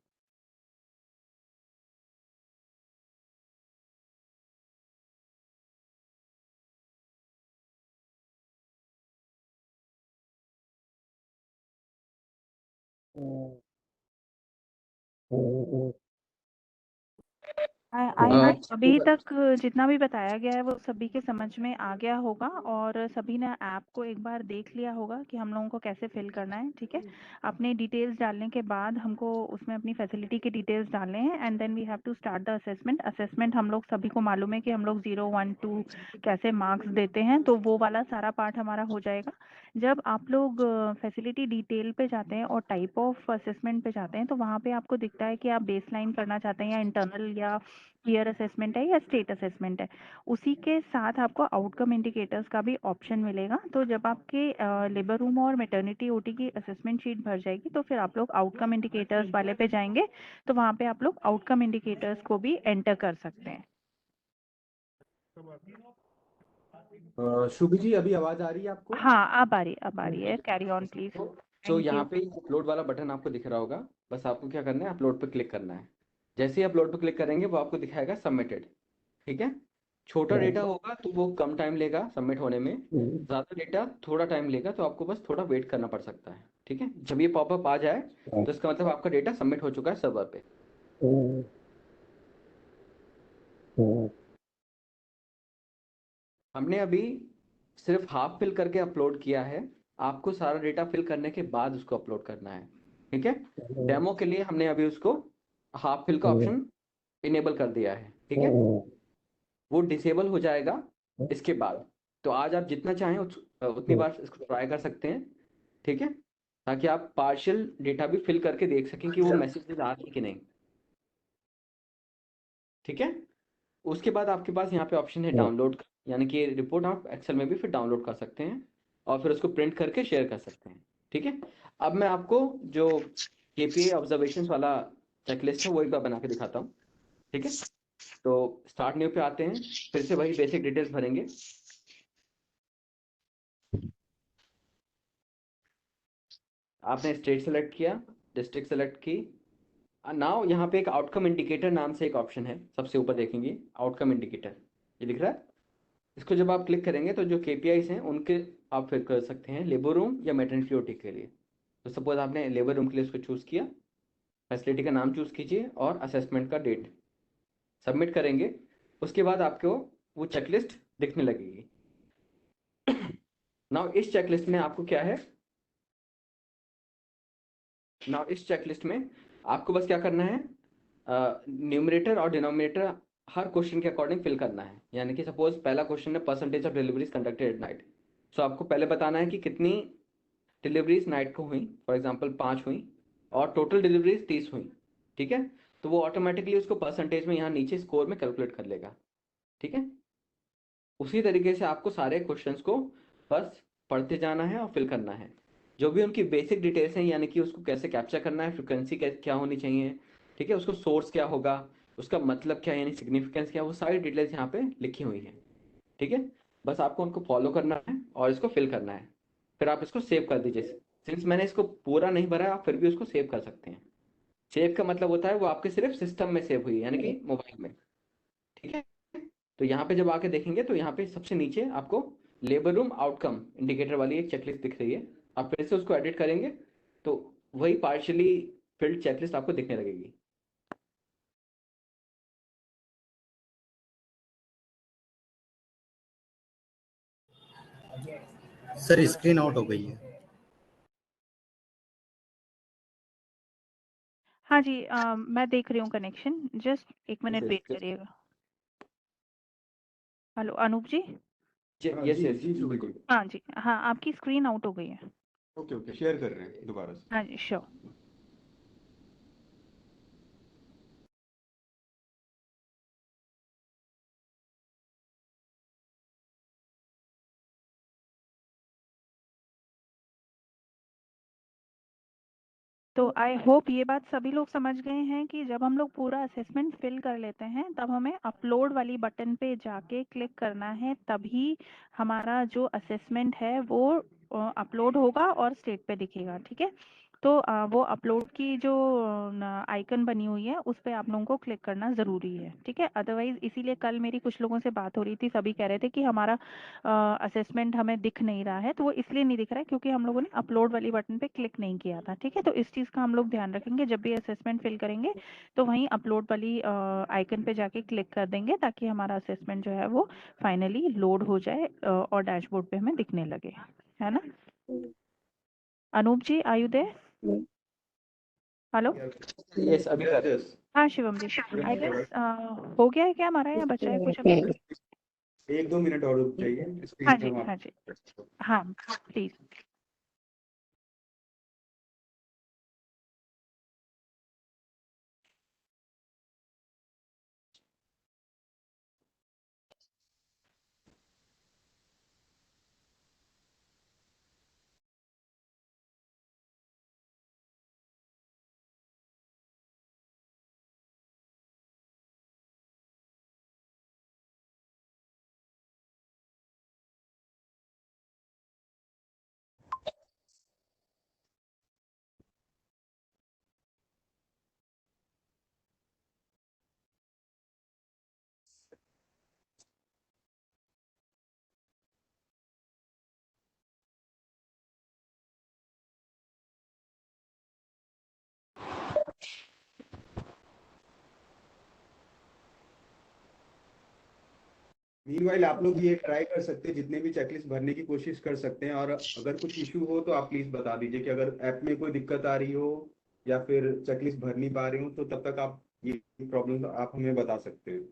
I hope अभी तक जितना भी बताया गया है वो सभी के समझ में आ गया होगा और सभी ने ऐप को एक बार देख लिया होगा कि हम लोगों को कैसे फिल करना है। ठीक है, अपने डिटेल्स डालने के बाद हमको उसमें अपनी फैसिलिटी के डिटेल्स डालने हैं and then we have to start the assessment. Assessment हम लोग सभी को मालूम है कि हम लोग 0, 1, 2 कैसे मार्क्स देते हैं, तो वो वाला सारा पार्ट हमारा हो जाएगा। जब आप लोग फैसिलिटी डिटेल पे जाते हैं और टाइप ऑफ असेसमेंट पे जाते हैं तो वहाँ पे आपको दिखता है कि आप बेसलाइन करना चाहते हैं या इंटरनल या पीयर असेसमेंट है या स्टेट असेसमेंट है। उसी के साथ आपको आउटकम इंडिकेटर्स का भी ऑप्शन मिलेगा। तो जब आपके लेबर रूम और मैटरनिटी ओटी की असेसमेंट शीट भर जाएगी तो फिर आप लोग आउटकम इंडिकेटर्स वाले पे जाएंगे तो वहाँ पे आप लोग आउटकम इंडिकेटर्स को भी एंटर कर सकते हैं। शुभी जी अभी आवाज आ रही है आपको? हाँ, अब आ रही है। Carry on please. तो यहाँ पे अपलोड वाला बटन आपको दिख रहा होगा, बस आपको क्या करना है, अपलोड पे क्लिक करना है। जैसे ही अपलोड पे क्लिक करेंगे वो आपको दिखाएगा सबमिटेड। ठीक है, छोटा डेटा होगा तो वो कम टाइम लेगा सबमिट होने में, ज़्यादा डेटा थोड़ा टाइम लेगा, तो आपको बस थोड़ा वेट करना पड़ सकता है। ठीक है, जब ये पॉपअप आ जाए तो इसका मतलब आपका डेटा सबमिट हो चुका है सर्वर पे। हमने अभी सिर्फ हाफ फिल करके अपलोड किया है, आपको सारा डेटा फिल करने के बाद उसको अपलोड करना है। ठीक है, डेमो के लिए हमने अभी उसको हाफ फिल का ऑप्शन इनेबल कर दिया है। ठीक है, वो डिसेबल हो जाएगा इसके बाद। तो आज आप जितना चाहें उतनी बार इसको ट्राई कर सकते हैं। ठीक है, ताकि आप पार्शियल डेटा भी फिल करके देख सकें कि वो मैसेजेस आ रही कि नहीं। ठीक है, उसके बाद आपके पास यहाँ पे ऑप्शन है डाउनलोड का, यानी कि रिपोर्ट आप एक्सेल में भी फिर डाउनलोड कर सकते हैं और फिर उसको प्रिंट करके शेयर कर सकते हैं। ठीक है, अब मैं आपको जो KPI ऑब्जर्वेशंस वाला चेकलिस्ट है वो एक बार बना के दिखाता हूँ। ठीक है, तो स्टार्ट न्यू पे आते हैं, फिर से वही बेसिक डिटेल्स भरेंगे। आपने स्टेट सेलेक्ट किया, डिस्ट्रिक्ट सेलेक्ट की। नाउ यहाँ पे एक आउटकम इंडिकेटर नाम से एक ऑप्शन है, सबसे ऊपर देखेंगे आउटकम इंडिकेटर, ये दिख रहा है। इसको जब आप क्लिक करेंगे तो जो KPIs हैं उनके आप फिर कर सकते हैं लेबर रूम या मैटरनिटी ओटी के लिए। तो सपोज आपने लेबर रूम के लिए उसको चूज़ किया, फैसिलिटी का नाम चूज़ कीजिए और असेसमेंट का डेट सबमिट करेंगे। उसके बाद आपको वो चेकलिस्ट दिखने लगेगी। नाउ इस चेकलिस्ट में आपको क्या है, नाउ इस चेकलिस्ट में आपको बस क्या करना है, न्यूमरेटर और डिनोमिनेटर हर क्वेश्चन के अकॉर्डिंग फिल करना है। यानी कि सपोज पहला क्वेश्चन है percentage of deliveries conducted at night, so आपको पहले बताना है कि कितनी डिलीवरीज नाइट को हुई, फॉर एग्जांपल 5 हुई और टोटल डिलीवरीज 30 हुई। ठीक है, तो वो ऑटोमेटिकली उसको परसेंटेज में यहाँ नीचे स्कोर में कैलकुलेट कर लेगा। ठीक है, उसी तरीके से आपको सारे क्वेश्चंस को बस पढ़ते जाना है और फिल करना है। जो भी उनकी बेसिक डिटेल्स हैं, यानी कि उसको कैसे कैप्चर करना है, फ्रिक्वेंसी क्या होनी चाहिए, ठीक है, उसको सोर्स क्या होगा, उसका मतलब क्या यानी सिग्निफिकेंस क्या, वो सारी डिटेल्स यहाँ पे लिखी हुई हैं। ठीक है, बस आपको उनको फॉलो करना है और इसको फिल करना है, फिर आप इसको सेव कर दीजिए। सिंस मैंने इसको पूरा नहीं भरा है, आप फिर भी उसको सेव कर सकते हैं। सेव का मतलब होता है वो आपके सिर्फ सिस्टम में सेव हुई है, यानी कि मोबाइल में। ठीक है, तो यहाँ पे जब आके देखेंगे तो यहाँ पे सबसे नीचे आपको लेबर रूम आउटकम इंडिकेटर वाली एक चेकलिस्ट दिख रही है। आप फिर से उसको एडिट करेंगे तो वही पार्शियली फिल्ड चेकलिस्ट आपको दिखने लगेगी। सर स्क्रीन आउट हो गई है। हाँ जी, मैं देख रही हूँ कनेक्शन, जस्ट 1 मिनट वेट करिएगा। हेलो अनूप जी। यस यस जी शुभी जी। हाँ जी, हाँ आपकी स्क्रीन आउट हो गई है। ओके ओके, शेयर कर रहे हैं दोबारा से। हाँ जी श्योर। तो आई होप ये बात सभी लोग समझ गए हैं कि जब हम लोग पूरा असेसमेंट फिल कर लेते हैं तब हमें अपलोड वाली बटन पे जाके क्लिक करना है, तभी हमारा जो असेसमेंट है वो अपलोड होगा और स्टेट पे दिखेगा। ठीक है, तो वो अपलोड की जो आइकन बनी हुई है उस पे आप लोगों को क्लिक करना ज़रूरी है, ठीक है। अदरवाइज इसीलिए कल मेरी कुछ लोगों से बात हो रही थी, सभी कह रहे थे कि हमारा असेसमेंट हमें दिख नहीं रहा है। तो वो इसलिए नहीं दिख रहा है क्योंकि हम लोगों ने अपलोड वाली बटन पे क्लिक नहीं किया था, ठीक है। तो इस चीज़ का हम लोग ध्यान रखेंगे, जब भी असेसमेंट फिल करेंगे तो वहीं अपलोड वाली आइकन पे जाके क्लिक कर देंगे ताकि हमारा असेसमेंट जो है वो फाइनली लोड हो जाए और डैशबोर्ड पे हमें दिखने लगे, है ना। Anoop ji, are you there? Hello. Yes, अभी कर रहे हाँ शिवम जी, आई गेस हो गया है क्या हमारा या बचा है कुछ अभी? 1-2 मिनट और रुक जाइए। हाँ जी, हाँ जी, हाँ प्लीज। मीनवाइल आप लोग ये ट्राई कर सकते हैं, जितने भी चेकलिस्ट भरने की कोशिश कर सकते हैं, और अगर कुछ इशू हो तो आप प्लीज बता दीजिए कि अगर ऐप में कोई दिक्कत आ रही हो या फिर चेकलिस्ट भर नहीं पा रहे हो, तो तब तक आप ये प्रॉब्लम आप हमें बता सकते हैं।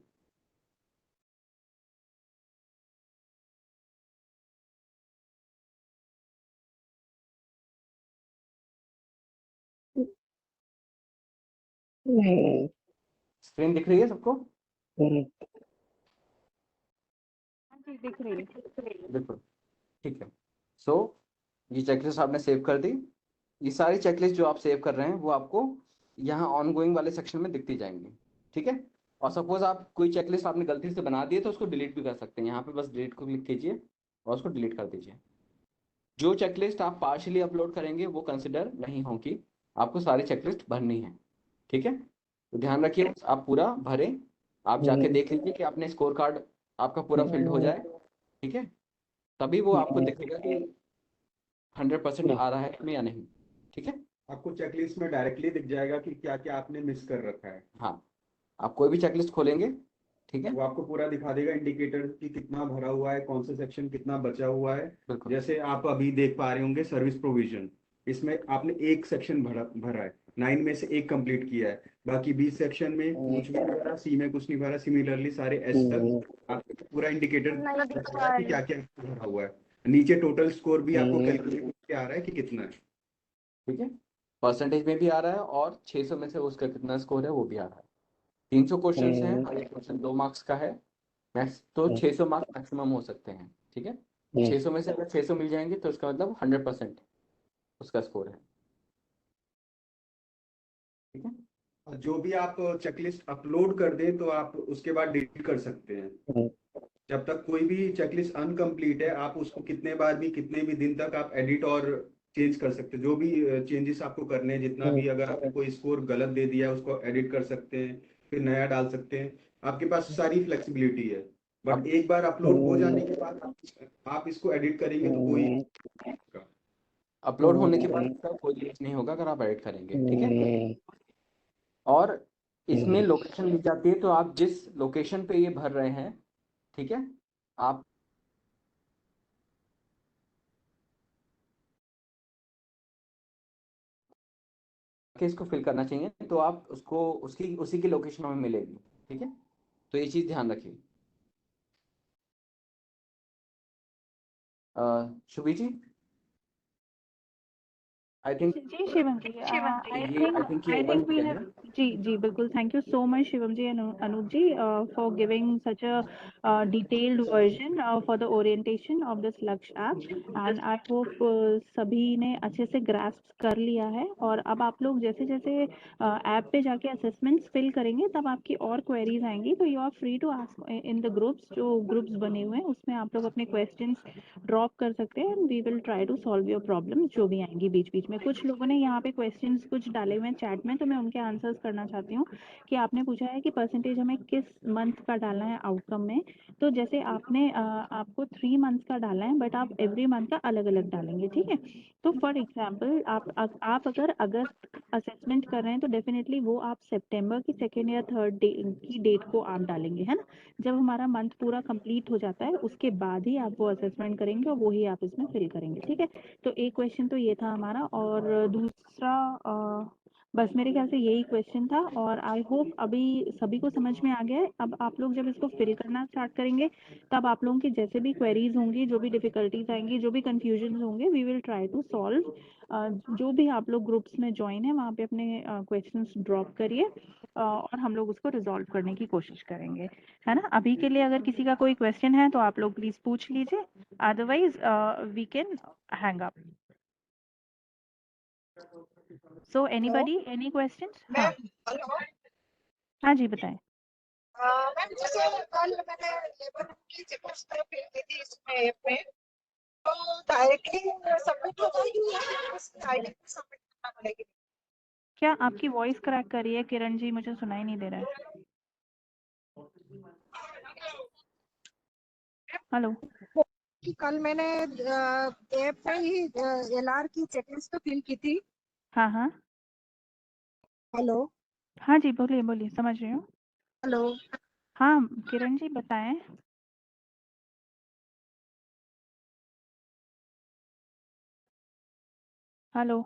स्क्रीन दिख रही है सबको? दिख रही है। बिल्कुल ठीक है। सो ये चेकलिस्ट आपने सेव कर दी। ये सारी चेकलिस्ट जो आप सेव कर रहे हैं वो आपको यहाँ ऑनगोइंग वाले सेक्शन में दिखती जाएंगी, ठीक है। और सपोज आप कोई चेकलिस्ट आपने गलती से बना दी है तो उसको डिलीट भी कर सकते हैं। यहाँ पे बस डिलीट को क्लिक कीजिए और उसको डिलीट कर दीजिए। जो चेकलिस्ट आप पार्शियली अपलोड करेंगे वो कंसिडर नहीं होगी, आपको सारी चेकलिस्ट भरनी है, ठीक है। तो ध्यान रखिए आप पूरा भरें। आप जाके देख लीजिए कि आपने स्कोर कार्ड आपका पूरा फिल्ड हो जाए, ठीक है। तभी वो आपको दिखेगा कि 100% आ रहा है या नहीं, ठीक है। आपको चेकलिस्ट में डायरेक्टली दिख जाएगा कि क्या क्या आपने मिस कर रखा है। हाँ, आप कोई भी चेकलिस्ट खोलेंगे, ठीक है, वो आपको पूरा दिखा देगा, इंडिकेटर की कितना भरा हुआ है, कौन सा सेक्शन कितना बचा हुआ है। जैसे आप अभी देख पा रहे होंगे सर्विस प्रोविजन, इसमें आपने एक सेक्शन भरा है, 9 में से एक कंप्लीट किया है, बाकी 20 सेक्शन में कुछ भी नहीं भरा, सी में कुछ नहीं भरा। सिमिलरली सारे एस तक आपको पूरा इंडिकेटर कि क्या क्या भरा हुआ है। नीचे टोटल स्कोर भी आपको कैलकुलेट करके आ रहा है कि कितना है, ठीक है। परसेंटेज में भी आ रहा है और 600 में से उसका कितना स्कोर है वो भी आ रहा है। 300 क्वेश्चन है, हर एक क्वेश्चन 2 मार्क्स का है, मैक्स तो 600 मार्क्स मैक्सिमम हो सकते हैं, ठीक है। 600 में से अगर 600 मिल जाएंगे तो इसका मतलब 100% उसका स्कोर है, ठीक है। जो भी आप चेकलिस्ट अपलोड कर दें तो आप उसके बाद डिलीट कर सकते हैं। जब तक कोई भी चेकलिस्ट अनकंप्लीट है, आप उसको कितने बार भी कितने भी दिन तक आप एडिट और चेंज कर सकते हैं। जो भी चेंजेस आपको करने हैं, जितना भी, अगर आपने कोई स्कोर गलत दे दिया है उसको एडिट कर सकते हैं, फिर नया डाल सकते हैं। आपके पास सारी फ्लेक्सिबिलिटी है। बट एक बार अपलोड हो जाने के बाद आप इसको एडिट करेंगे तो कोई अपलोड होने के बाद इसका कोई यूज नहीं होगा अगर आप एडिट करेंगे, ठीक है। और इसमें लोकेशन ली जाती है, तो आप जिस लोकेशन पे ये भर रहे हैं, ठीक है, आप इसको फिल करना चाहिए तो आप उसको उसकी उसी की लोकेशन हमें मिलेगी, ठीक है। तो ये चीज ध्यान रखिए। Shubhi ji, I think ji Shivam ji, I think we have, ji बिल्कुल, thank you so much Shivam ji and Anoop ji for giving such a detailed version for the orientation of this Lakshya app, and I hope सभी ने अच्छे से ग्रास्प कर लिया है। और अब आप लोग जैसे जैसे ऐप पे जाके असेसमेंट्स फिल करेंगे तब आपकी और क्वेरीज आएंगी, तो you are free to ask in the groups, जो ग्रुप्स बने हुए हैं उसमें आप लोग अपने क्वेश्चंस ड्रॉप कर सकते हैं, and we will try to solve your problem जो भी आएंगी बीच बीच में। में। कुछ लोगों ने यहाँ पे क्वेश्चंस कुछ डाले हुए हैं चैट में, तो मैं उनके आंसर्स करना चाहती हूँ कि आपने पूछा है कि परसेंटेज हमें किस मंथ का डालना है आउटकम में। तो जैसे आपने आपको 3 मंथ्स का डालना है, बट आप एवरी मंथ का अलग अलग डालेंगे, ठीक है। तो फॉर एग्जाम्पल आप अगर अगस्त असेसमेंट कर रहे हैं तो डेफिनेटली वो आप सितंबर की 2nd या 3rd की डेट को आप डालेंगे, है ना। जब हमारा मंथ पूरा कंप्लीट हो जाता है उसके बाद ही आप वो असेसमेंट करेंगे और वो ही आप इसमें फिल करेंगे, ठीक है। तो एक क्वेश्चन तो ये था हमारा, और दूसरा बस मेरे ख्याल से यही क्वेश्चन था, और आई होप अभी सभी को समझ में आ गया है। अब आप लोग जब इसको फिल करना स्टार्ट करेंगे तब आप लोगों की जैसे भी क्वेरीज होंगी, जो भी डिफिकल्टीज आएंगी, जो भी कंफ्यूजन होंगे, we will try to solve. जो भी आप लोग ग्रुप्स में ज्वाइन है वहाँ पे अपने क्वेश्चंस ड्रॉप करिए और हम लोग उसको रिजॉल्व करने की कोशिश करेंगे, है ना। अभी के लिए अगर किसी का कोई क्वेश्चन है तो आप लोग प्लीज पूछ लीजिए, otherwise we can hang up. So anybody, any questions? हाँ हेलो हाँ जी बताएं। मैम, जैसे कल मैंने लेबर की चेकलिस्ट फिल की थी इसमें ऐप में, तो डायरेक्टली सबमिट हो जाएगी या फिर उसमें आईडी पे सबमिट करना पड़ेगी? क्या आपकी वॉइस क्रैक कर रही है किरण जी, मुझे सुनाई नहीं दे रहा है। हेलो। कि कल मैंने ऐप पे ही एलआर की चेकलिस्ट तो फिल की थी। हाँ हाँ हेलो हाँ जी बोलिए बोलिए, समझ रही हूँ। हेलो हाँ किरण जी बताएं। हेलो।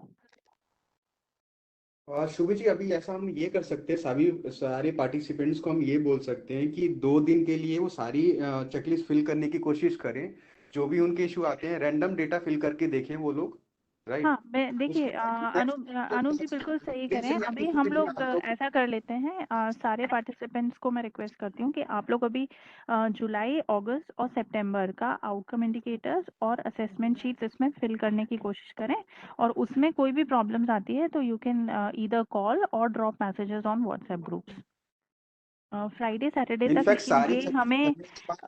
शुभ जी, अभी ऐसा हम ये कर सकते हैं, सभी सारे पार्टिसिपेंट्स को हम ये बोल सकते हैं कि 2 दिन के लिए वो सारी चेकलिस्ट फिल करने की कोशिश करें। जो भी उनके इशू आते हैं रैंडम डेटा फिल करके देखें वो लोग, राइट। हाँ देखिए अनु जी बिल्कुल सही करें। अभी हम लोग ऐसा कर लेते हैं, सारे पार्टिसिपेंट्स को मैं रिक्वेस्ट करती हूँ कि आप लोग अभी जुलाई, अगस्त और सितंबर का आउटकम इंडिकेटर्स और असेसमेंट शीट्स इसमें फिल करने की कोशिश करें, और उसमें कोई भी प्रॉब्लम्स आती है तो यू कैन ईदर कॉल और drop messages on WhatsApp groups. Friday Saturday तक इनफैक्ट सारी ये हमें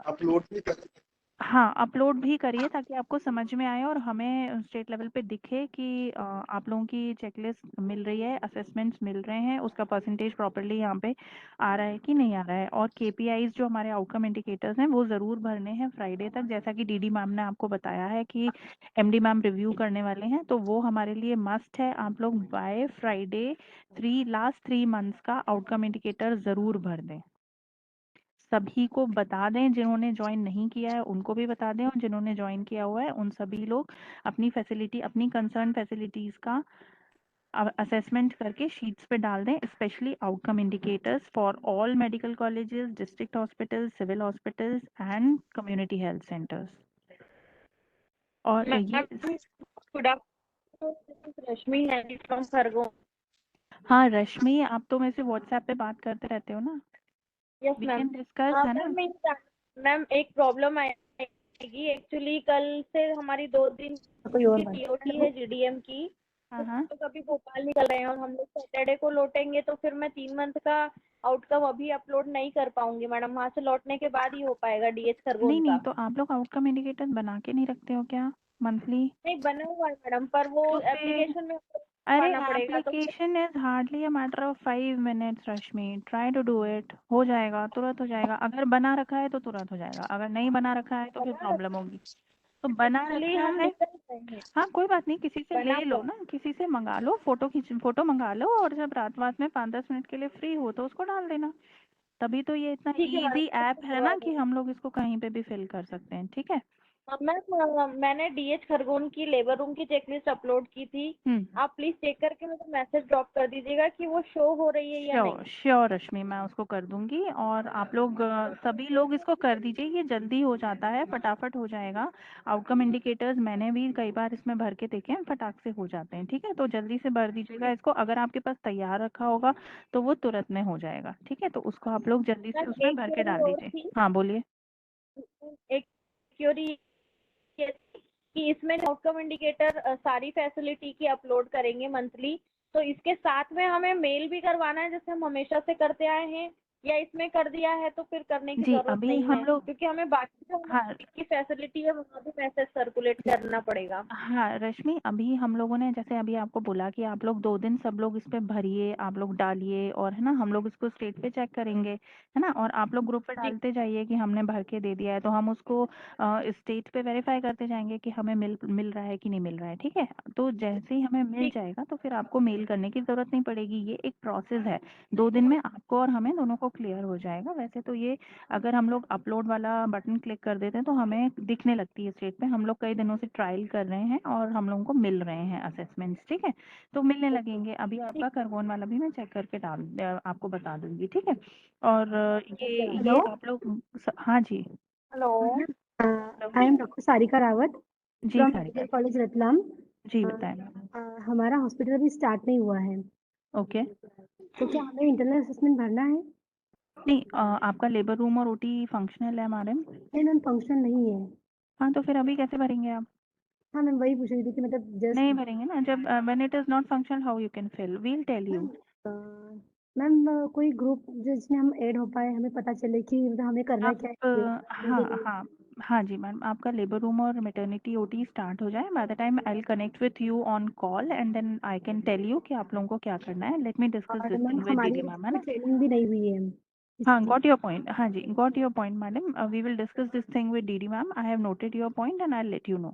अपलोड भी कर हाँ अपलोड भी करिए ताकि आपको समझ में आए और हमें स्टेट लेवल पे दिखे कि आप लोगों की चेकलिस्ट मिल रही है, असेसमेंट्स मिल रहे हैं, उसका परसेंटेज प्रॉपर्ली यहाँ पे आ रहा है कि नहीं आ रहा है। और केपीआईज जो हमारे आउटकम इंडिकेटर्स हैं वो ज़रूर भरने हैं फ्राइडे तक, जैसा कि डीडी मैम ने आपको बताया है कि एमडी मैम रिव्यू करने वाले हैं, तो वो हमारे लिए मस्ट है। आप लोग बाय फ्राइडे लास्ट 3 मंथ्स का आउटकम इंडिकेटर ज़रूर भर दें। सभी को बता दें, जिन्होंने ज्वाइन नहीं किया है उनको भी बता दें, और जिन्होंने ज्वाइन किया हुआ है उन सभी लोग अपनी फैसिलिटी, अपनी कंसर्न फैसिलिटीज का असेसमेंट करके शीट्स पे डाल दें, specially outcome indicators for all medical colleges, district hospitals, civil hospitals and community health centres. और ये रश्मि है फ्रॉम खरगोन। हाँ रश्मि, आप तो मेरे से व्हाट्सएप पे बात करते रहते हो ना, yes we ma'am. Can discuss, है ना। मैम एक प्रॉब्लम आएगी एक्चुअली, कल से हमारी 2 दिन कोई और की बात। टीओटी है जीडीएम की, हाँ हाँ तो अभी भोपाल निकल रहे हैं और हम लोग सैटरडे को लौटेंगे, तो फिर मैं 3 मंथ का आउटकम अभी अपलोड नहीं कर पाऊंगी मैडम। वहाँ से लौटने के बाद ही हो पाएगा डीएच खरगोन नहीं का। तो आप लोग आउटकम इंडिकेटर बना के नहीं रखते हो क्या मंथली? नहीं बना हुआ है मैडम, पर वो तो फिर एप्लीकेशन में अरे पाना पड़ेगा तो application is hardly a matter of 5 minutes Rashmi, try to do it, हो जाएगा, तुरंत हो जाएगा। अगर बना रखा है तो तुरंत हो जाएगा, अगर नहीं बना रखा है तो फिर प्रॉब्लम होगी। तो बना एक्चुअली रखा हम है, निकल रहे हैं। हाँ कोई बात नहीं, किसी से बना ले लो हुआ ना, किसी से मंगा लो, फोटो मंगा लो, और जब रात में 5-10 मिनट के लिए फ्री हो तो उसको डाल देना। तभी तो ये इतना ठीक है इजी ऐप है ना कि मैडम। हम लोग इसको कहीं पे भी फिल कर सकते हैं, ठीक है। मैम मैंने डीएच खरगोन की लेबर रूम की चेकलिस्ट अपलोड की थी, आप प्लीज चेक करके मुझे मैसेज ड्रॉप कर दीजिएगा कि वो शो हो रही है या नहीं। श्योर रश्मि, मैं उसको कर दूंगी, और आप लोग सभी लोग इसको कर दीजिए, ये जल्दी हो जाता है, फटाफट हो जाएगा। आउटकम इंडिकेटर्स मैंने भी कई बार इसमें भर के देखे हैं, फटाक से हो जाते हैं, ठीक है। तो जल्दी से भर दीजिएगा इसको, अगर आपके पास तैयार रखा होगा तो वो तुरंत में हो जाएगा, ठीक है। तो उसको आप लोग जल्दी से मैम उसमें एक भर के क्वेरी डाल और दीजिए। थी, हाँ बोलिए। एक क्वेरी कि इसमें आउटकम इंडिकेटर सारी फैसिलिटी की अपलोड करेंगे मंथली, तो इसके साथ में हमें मेल भी करवाना है जैसे हम हमेशा से करते आए हैं, या इसमें कर दिया है तो फिर करने की जी, जरूरत अभी नहीं हम है? लोग क्योंकि हमें बाकी जो हाँ की फैसिलिटी है वहाँ भी मैसेज सर्कुलेट करना पड़ेगा। हाँ रश्मि, अभी हम लोगों ने जैसे अभी आपको बोला कि आप लोग 2 दिन सब लोग इस पे भरिए, आप लोग डालिए और है ना, हम लोग इसको स्टेट पे चेक करेंगे, है ना, और आप लोग ग्रुप पे डालते जाइए कि हमने भर के दे दिया है, तो हम उसको स्टेट पे वेरीफाई करते जाएंगे कि हमें मिल रहा है कि नहीं मिल रहा है, ठीक है। तो जैसे ही हमें मिल जाएगा तो फिर आपको मेल करने की जरूरत नहीं पड़ेगी, ये एक प्रोसेस है, 2 दिन में आपको और हमें दोनों को क्लियर हो जाएगा। वैसे तो ये अगर हम लोग अपलोड वाला बटन क्लिक कर देते हैं तो हमें दिखने लगती है स्टेट पे, हम लोग कई दिनों से ट्रायल कर रहे हैं और हम लोगों को मिल रहे हैं असेसमेंट्स, ठीक है, तो मिलने लगेंगे। अभी आपका खरगोन वाला भी मैं चेक करके आपको बता दूंगी, ठीक है। और ये आप लोग हाँ ji hello, I am doctor Sarika Rawat ji from Sarika medical college Ratlam. Ji बताएं। हमारा हॉस्पिटल अभी स्टार्ट नहीं हुआ है, ओके, तो क्या हमें इंटरनल असेसमेंट भरना है? नहीं आपका लेबर रूम और ओटी फंक्शनल है हमारे में? नहीं मैम, फंक्शन नहीं है। हाँ तो फिर अभी कैसे भरेंगे आप? हाँ मैम, वही पूछ रही थी कि मतलब नहीं जस्ट भरेंगे ना, जब when it is not functional how you can fill, we'll tell you. Ma'am कोई ग्रुप जिसमें हम ऐड हो पाए, हमें पता चले कि मतलब हमें करना क्या है। हाँ हाँ जी मैम, आपका लेबर रूम और मैटरनिटी ओटी स्टार्ट हो जाए, by the time I will connect with you on call and then I can tell you कि आप लोगों को क्या करना है। लेट मी डिस्कस और दिस मैम थिंग विद हमारी दीदी मैम, है ना। ट्रेनिंग भी नहीं हुई है हाँ गॉट योर पॉइंट, हाँ ji got your point madam, we will discuss this thing with DD ma'am, I have noted your point and I will let you know,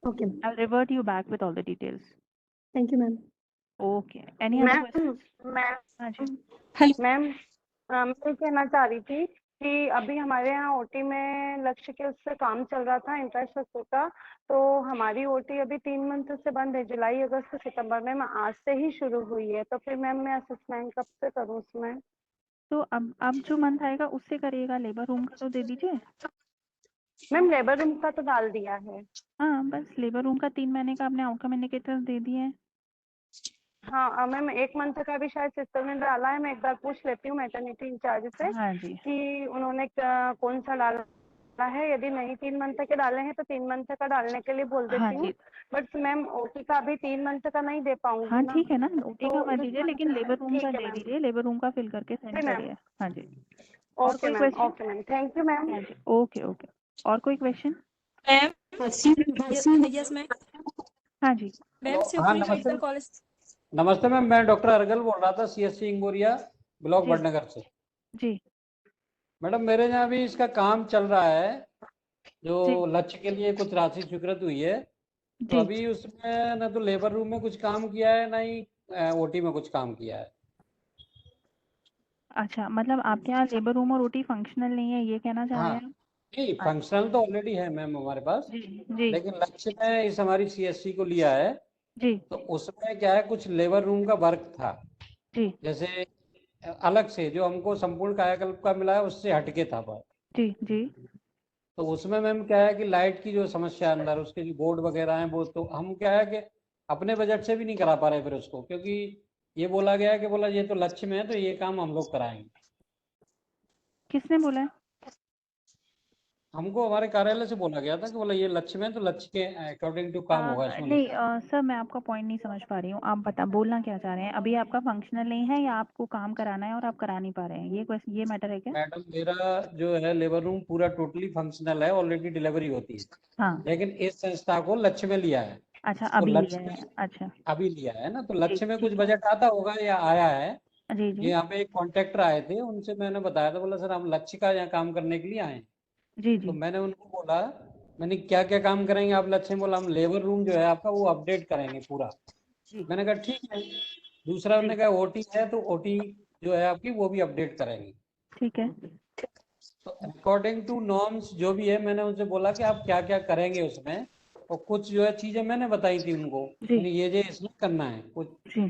okay, I will revert you back with all the details. Thank you ma'am. Okay, any other ma'am questions? हाँ जी ma'am मैं ये कहना चाह रही थी कि अभी हमारे यहाँ ओटी में लक्ष्य के उससे काम चल रहा था इंफ्रास्ट्रक्चर का, तो हमारी ओटी अभी 3 मंथ से बंद है, जुलाई अगस्त सितंबर में आज से ही शुरू हुई है, तो फिर मैम मैं असेसमेंट कब से करूँ उसमें? तो अब जो मंथ आएगा उससे करिएगा, लेबर रूम का तो दे दीजिए। मैम लेबर रूम का तो डाल दिया है। हाँ बस लेबर रूम का 3 महीने का आपने आउटकम इंडिकेटर्स दे दिए हैं। हाँ मैम 1 मंथ का भी शायद सिस्टर ने डाला है, मैं एक बार पूछ लेती हूँ मैटरनिटी इंचार्ज से हाँ जी कि उन्होंने कौन सा डाला है, यदि नहीं 3 मंथ के डाले हैं तो 3 मंथ का डालने के लिए बोल हाँ देती हूँ, जी बट मैम ओटी का अभी 3 मंथ का नहीं दे पाऊंगी हाँ ना, ठीक है ना, ओटी का तो मत दीजिए लेकिन लेबर रूम का ठीक है दे मैम। दीजिए, लेबर रूम का फिल करके सेंड जी मैम, करिए। हाँ जी, और ओके कोई ma'am, question? Okay ma'am, thank you ma'am. हाँ जी ओके ओके, और कोई क्वेश्चन? Yes ma'am. हाँ जी मैम हाँ नमस्ते, नमस्ते मैम, मैं डॉक्टर अर्गल बोल रहा था, सीएससी इंगोरिया ब्लॉक जी वडनगर से। जी मैडम मेरे यहाँ भी इसका काम चल रहा है, जो जी लक्ष्य के लिए कुछ राशि स्वीकृत हुई है, तो जी अभी उसमें ना तो लेबर रूम में कुछ काम किया है, ना ही ओटी में कुछ काम किया है। अच्छा, मतलब आपके यहाँ लेबर रूम और ओटी फंक्शनल नहीं है, ये कहना चाह रहे हाँ हैं आप? नहीं, फंक्शनल तो ऑलरेडी है मैम हमारे पास, जी जी लेकिन लक्ष्य में इस हमारी सीएससी को लिया है, जी तो उसमें क्या है, कुछ लेबर रूम का वर्क था, जी जैसे अलग से जो हमको संपूर्ण कायाकल्प का मिला है उससे हटके था पर, जी जी तो उसमें मैम क्या है कि लाइट की जो समस्या अंदर, उसके जो बोर्ड वगैरह हैं वो तो हम क्या है कि अपने बजट से भी नहीं करा पा रहे फिर उसको, क्योंकि ये बोला गया है कि बोला ये तो लक्ष्य में है तो ये काम हम लोग कराएंगे। किसने बोला है? हमको हमारे कार्यालय से बोला गया था कि बोला ये लक्ष्य में है तो लक्ष्य के अकॉर्डिंग टू काम होगा इसमें। नहीं सर मैं आपका पॉइंट नहीं समझ पा रही हूँ, आप बोलना क्या चाह रहे हैं? अभी आपका फंक्शनल नहीं है या आपको काम कराना है और आप करा नहीं पा रहे हैं, ये क्वेश्चन, ये मैटर है क्या? मैडम मेरा जो है लेबर रूम पूरा टोटली फंक्शनल है, ऑलरेडी डिलीवरी होती है, हाँ लेकिन इस संस्था को लक्ष्य में लिया है। अच्छा तो अभी लिया लक्ष्य है, में अच्छा अभी लिया है ना, तो जी लक्ष्य में कुछ ठीक है बजट आता होगा या आया है। जी जी यहाँ पे एक कॉन्ट्रैक्टर आए थे, उनसे मैंने बताया था, बोला सर हम लक्ष्य का यहाँ काम करने के लिए आए हैं। जी तो जी मैंने उनको बोला, मैंने क्या क्या काम करेंगे आप लक्ष्य में? बोला हम लेबर रूम जो है आपका वो अपडेट करेंगे पूरा। जी मैंने कहा ठीक है। दूसरा जी उन्होंने कहा ओटी है तो ओटी जो है आपकी वो भी अपडेट करेंगे। ठीक है तो अकॉर्डिंग टू नॉर्म्स जो भी है, मैंने उनसे बोला कि आप क्या क्या करेंगे उसमें, और कुछ जो है चीजें मैंने बताई थी उनको, जी मैंने ये इसमें करना है कुछ, जी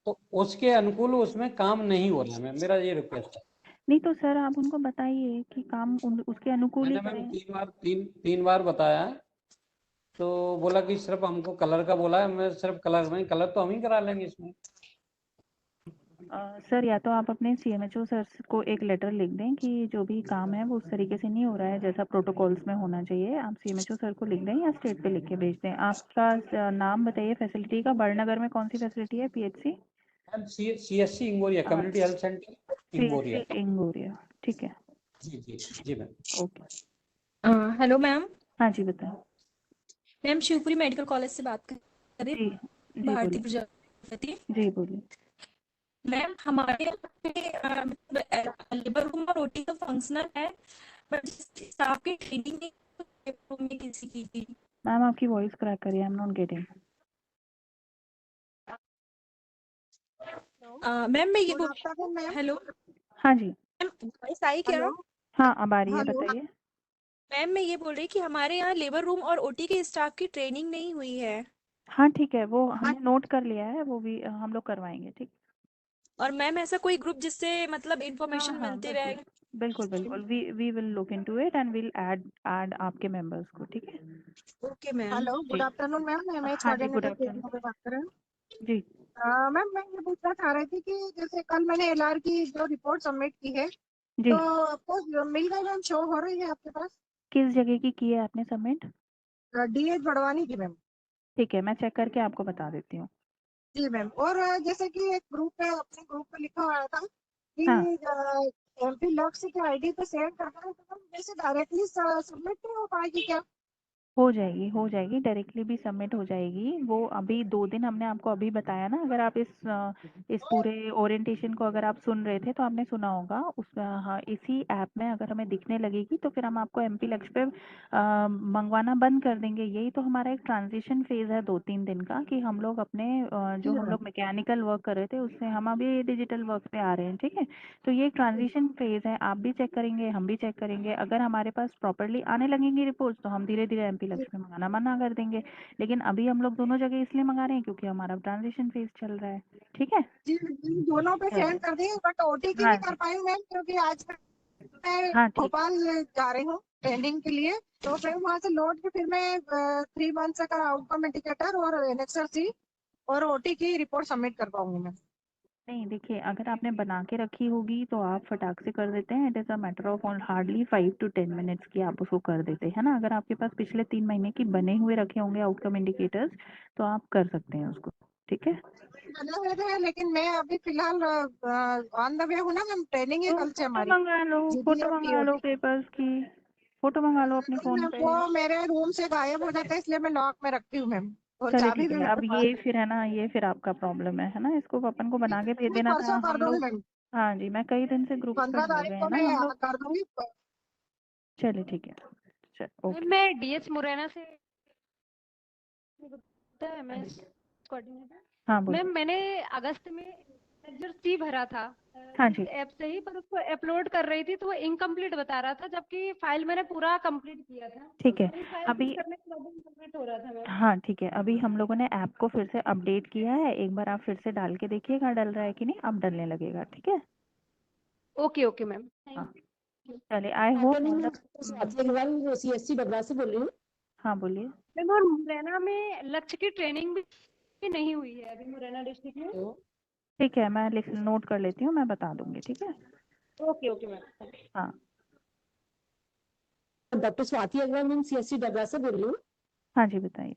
तो उसके अनुकूल उसमें काम नहीं हो रहा है। मेरा ये रिक्वेस्ट है। नहीं तो सर आप उनको बताइए कि काम उसके अनुकूल ही मैंने मैम करें। तीन बार बताया, तो बोला कि सिर्फ हमको कलर का बोला है। मैं सिर्फ कलर में, कलर तो हम ही करा लेंगे इसमें। सर या तो आप अपने सीएमएचओ सर को एक लेटर लिख दें कि जो भी काम है वो उस तरीके से नहीं हो रहा है जैसा प्रोटोकॉल्स में होना चाहिए, आप सीएमएचओ सर को लिख दें या स्टेट पे लिख के भेज दें। आपका नाम बताइए फैसिलिटी का, बड़नगर में कौन सी फैसिलिटी है? PHC CSC Ingoria community health centre. Ingoria. Ingoria, ठीक है। जी मैम। ओके। Hello ma'am. हाँ जी बताएं। मैम शिवपुरी मेडिकल कॉलेज से बात कर रही जी जी भारती बोलिए। प्रजापति। जी बोलिए। मैम हमारे यहाँ पे लेबर रूम और ओटी का फंक्शनल है, बट स्टाफ की ट्रेनिंग नहीं रूम में किसी की थी। मैम आपकी वॉइस क्रैक करिए, I am not getting. Ma'am मैं ये गुड आफ्टरनून मैम। हेलो हाँ जी। मैम, वॉइस आई क्या? हेलो। हाँ अब आ रही है, हेलो। बताइए। मैम मैं ये बोल रही कि हमारे यहाँ लेबर रूम और ओटी के स्टाफ की ट्रेनिंग नहीं हुई है, हाँ ठीक है, वो हमने नोट कर लिया है, वो भी हम लोग करवाएंगे, ठीक। और मैम ऐसा कोई ग्रुप जिससे मतलब इंफॉर्मेशन हाँ मिलती बिल्कुल रहे। बिल्कुल बिल्कुल, we will look into it and will add आपके मेंबर्स को, ठीक है। Okay ma'am. हेलो, जी गुड आफ्टरनून मैम। मैं एमएच हाँ जी, गुड कोऑर्डिनेटर आफ्टरनून। से बात कर रही हूँ। जी मैम मैं ये पूछना चाह रही थी कि जैसे कल मैंने एलआर की जो रिपोर्ट सबमिट की है, जी। तो आपको मिल गई मैम? शो हो रही है आपके पास? किस जगह की है आपने सबमिट? डीएच बड़वानी की मैम। ठीक है, मैं चेक करके आपको बता देती हूँ। जी मैम। और जैसे कि एक ग्रुप है, अपने ग्रुप पे लिखा हुआ था कि हाँ एमपी लक्ष्य के आईडी पे सेंड करना है, तो मैम जैसे डायरेक्टली सबमिट नहीं हो पाएगी क्या? हो जाएगी, डायरेक्टली भी सबमिट हो जाएगी। वो अभी 2 दिन हमने आपको अभी बताया ना, अगर आप इस पूरे ओरिएंटेशन को अगर आप सुन रहे थे तो आपने सुना होगा उस हाँ, इसी ऐप में अगर हमें दिखने लगेगी तो फिर हम आपको एमपी लक्ष्य पे मंगवाना बंद कर देंगे। यही तो हमारा एक ट्रांजिशन फेज है 2-3 दिन का, कि हम लोग अपने जो हम लोग मैकेनिकल वर्क कर रहे थे उससे हम अभी डिजिटल वर्क पे आ रहे हैं, ठीक है। तो ये ट्रांजिशन फेज है, आप भी चेक करेंगे, हम भी चेक करेंगे। अगर हमारे पास प्रॉपरली आने लगेंगी रिपोर्ट्स तो हम धीरे धीरे एमपी लक्ष्य में मंगाना मना कर देंगे। लेकिन अभी हम लोग दोनों जगह इसलिए मंगा रहे हैं क्योंकि हमारा ट्रांजिशन फेज चल रहा है, ठीक है। जी दोनों पे सेंड कर दिए, बट ओटी की हाँ नहीं कर जी। पाई मैम, क्योंकि आज मैं हाँ ठीक। भोपाल जा रही हूँ ट्रेनिंग के लिए। तो फिर वहाँ से लौट के फिर मैं 3 मंथ्स का आउटकम इंडिकेटर और एनएक्सआरसी और ओटी की रिपोर्ट सबमिट कर पाऊंगी मैं। नहीं देखिए, अगर आपने बना के रखी होगी तो आप फटाक से कर देते हैं। It is a matter of hardly 5 to 10 minutes की आप उसको कर देते हैं ना। अगर आपके पास पिछले 3 महीने की बने हुए रखे होंगे आउटकम इंडिकेटर्स तो आप कर सकते हैं उसको, ठीक है। बने हुए थे, लेकिन मैं अभी फिलहाल ऑन द वे हूँ ना मैम, ट्रेनिंग है तो कल से फोटो हमारी मंगा लो, जीडी फोटो और मंगा लो टीओटी। पेपर्स की, फोटो मंगा लो अपने फोन पे। वो मेरे रूम से गायब हो जाता है, इसलिए मैं लॉक में रखती हूँ मैम, और चलिए चाबी ठीक भी है, अब मेरे पास ये फिर है ना, ये फिर आपका प्रॉब्लम है ना। इसको अपन को बना के भेज है। देना था परसों कर हम दूंगी लोग। मैम, हाँ जी, मैं कई दिन से ग्रुप्स पे 15 डाल तारीख रहे को हैं ना मैं हम लोग। कर दूंगी। चलिए ठीक है, चल ओके। मैं डीएच मुरैना से एमएस कोऑर्डिनेटर। हाँ बोलिए। मैम मैंने अगस्त में लेक्चर सी भरा था हाँ इस जी ऐप से ही, पर उसको अपलोड कर रही थी तो वो इनकम्प्लीट बता रहा था, जबकि फाइल मैंने पूरा कंप्लीट किया था। ठीक है। मेरी फाइल अभी फिल करने के बाद इनकम्प्लीट हो रहा था मैम। हाँ ठीक है, अभी हम लोगों ने ऐप को फिर से अपडेट किया है। एक बार आप फिर से डाल के देखिएगा डल रहा है कि नहीं। अब डलने लगेगा, ठीक है। ओके ओके मैम, हाँ थैंक यू। चलिए, I hope all the. CSC Dabra से बोल रही हूँ। हाँ बोलिए। मैम और मुरैना में लक्ष्य की ट्रेनिंग भी नहीं हुई है अभी मुरैना डिस्ट्रिक्ट में। ठीक है, मैं लिख नोट कर लेती हूँ, मैं बता दूंगी, ठीक है। Okay okay ma'am. हाँ doctor Swati Agarwal, ma'am CSC Dabra से बोल रही हूँ। हाँ जी बताइए।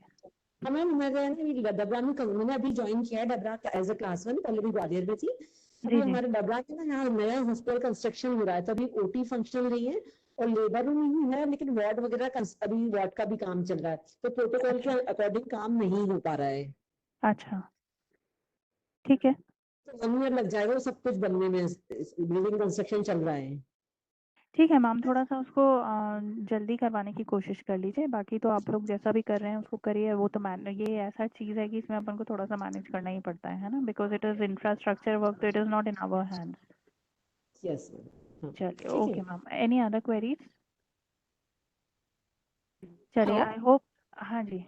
हाँ मैम, मैंने डबरा में मैंने अभी ज्वाइन किया है डबरा एज अ क्लास 1, पहले भी ग्वालियर में थी। जी जी हमारे डबरा के ना यहाँ नया हॉस्पिटल कंस्ट्रक्शन हो रहा है, तो अभी ओटी फंक्शनल नहीं है और लेबर रूम ही है, लेकिन वार्ड वगैरह अभी वार्ड का भी काम चल रहा है, तो प्रोटोकॉल के अकॉर्डिंग काम नहीं हो पा रहा है। अच्छा ठीक है। तो 1 ईयर लग जाएगा वो सब कुछ बनने में, बिल्डिंग कंस्ट्रक्शन चल रहा है। ठीक है मैम, थोड़ा सा उसको जल्दी करवाने की कोशिश कर लीजिए। बाकी तो आप लोग जैसा भी कर रहे हैं उसको करिए। वो तो ये ऐसा चीज़ है कि इसमें अपन को थोड़ा सा मैनेज करना ही पड़ता है ना, because it is infrastructure work, तो it is not in our hands. Yes चलिए ठीक ओके है। Ma'am, any other queries? चलिए हेलो। I hope. हाँ जी।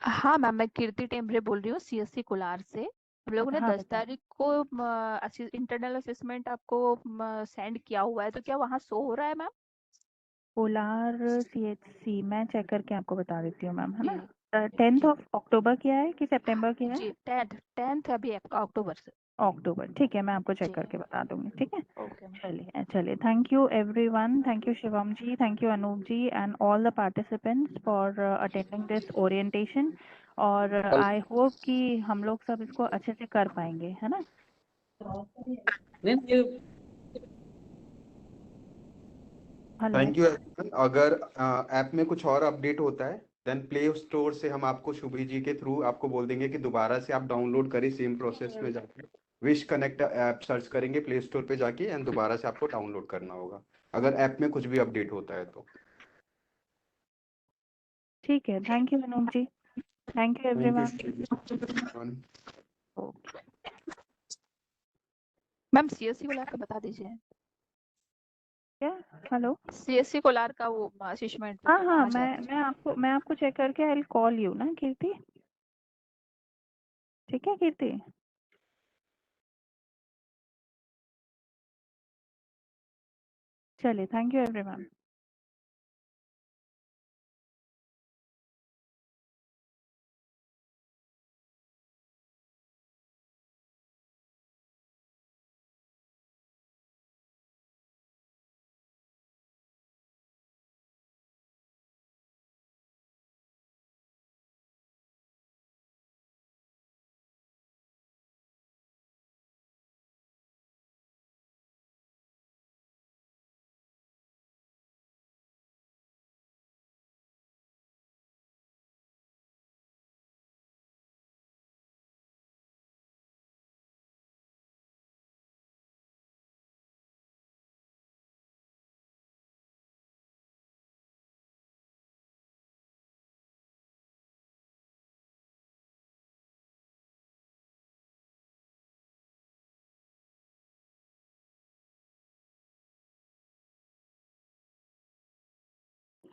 हाँ मैम, मैं कीर्ति टेम्बरे बोल रही हूँ सीएससी कोलार से। हम लोगों ने हाँ 10 बताएं। तारीख को इंटरनल असेसमेंट आपको सेंड किया हुआ है, तो क्या वहाँ शो हो रहा है मैम? कोलार CHC मैं चेक करके आपको बता देती हूँ मैम, है जी ना। 10th जी of अक्टूबर किया है कि सितंबर किया है? जी, 10th अभी अक्टूबर से। अक्टूबर, ठीक है, मैं आपको चेक जी करके बता दूंगी, ठीक है। Okay ma'am. चलिए चलिए, thank you everyone, thank you Shivam ji, thank you Anoop ji and all the participants for attending this orientation. और आई होप कि हम लोग सब इसको अच्छे से कर पाएंगे, है ना। मैम ये हेलो थैंक यू एवरीवन। अगर ऐप में कुछ और अपडेट होता है देन प्ले स्टोर से हम आपको शुभी जी के थ्रू आपको बोल देंगे कि दोबारा से आप डाउनलोड करें, सेम प्रोसेस में जाके विश कनेक्ट ऐप सर्च करेंगे प्ले स्टोर पे जाके एंड दोबारा से आपको डाउनलोड करना होगा अगर ऐप में कुछ भी अपडेट होता है तो। ठीक है, thank you Anoop ji, thank you everyone. Ma'am CSC Kolar का बता दीजिए। क्या? हेलो, सीएससी कोलार का वो असेसमेंट हाँ हाँ, मैं आपको चेक करके आई विल कॉल यू ना कीर्ति। ठीक है कीर्ति। चलिए, थैंक यू एवरीवन।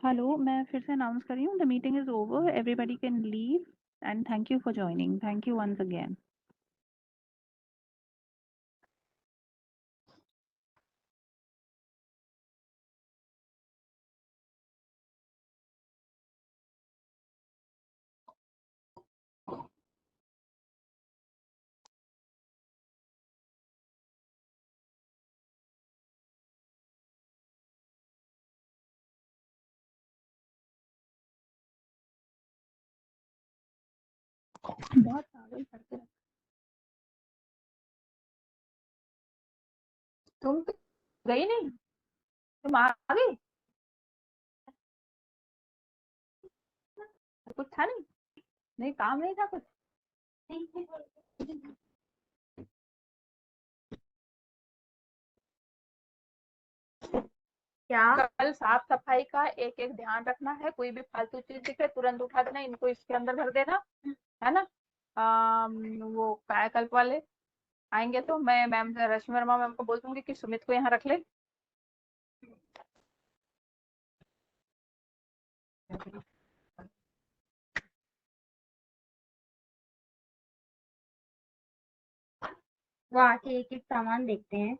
हेलो, मैं फिर से अनाउंस कर रही हूँ, the meeting is over, everybody can leave and thank you for joining, thank you once again. बहुत पागल करते हैं। तुम तो गई नहीं, तुम आ गई, कुछ था नहीं, नहीं काम नहीं था कुछ। क्या? कल साफ सफाई का एक एक ध्यान रखना है, कोई भी फालतू चीज दिखे तुरंत उठा देना, इनको इसके अंदर भर देना है ना। वो कायाकल्प वाले आएंगे तो मैं मैम रश्मि वर्मा मैम को बोल दूंगी कि सुमित को यहाँ रख ले। वहाँ से एक एक सामान देखते हैं।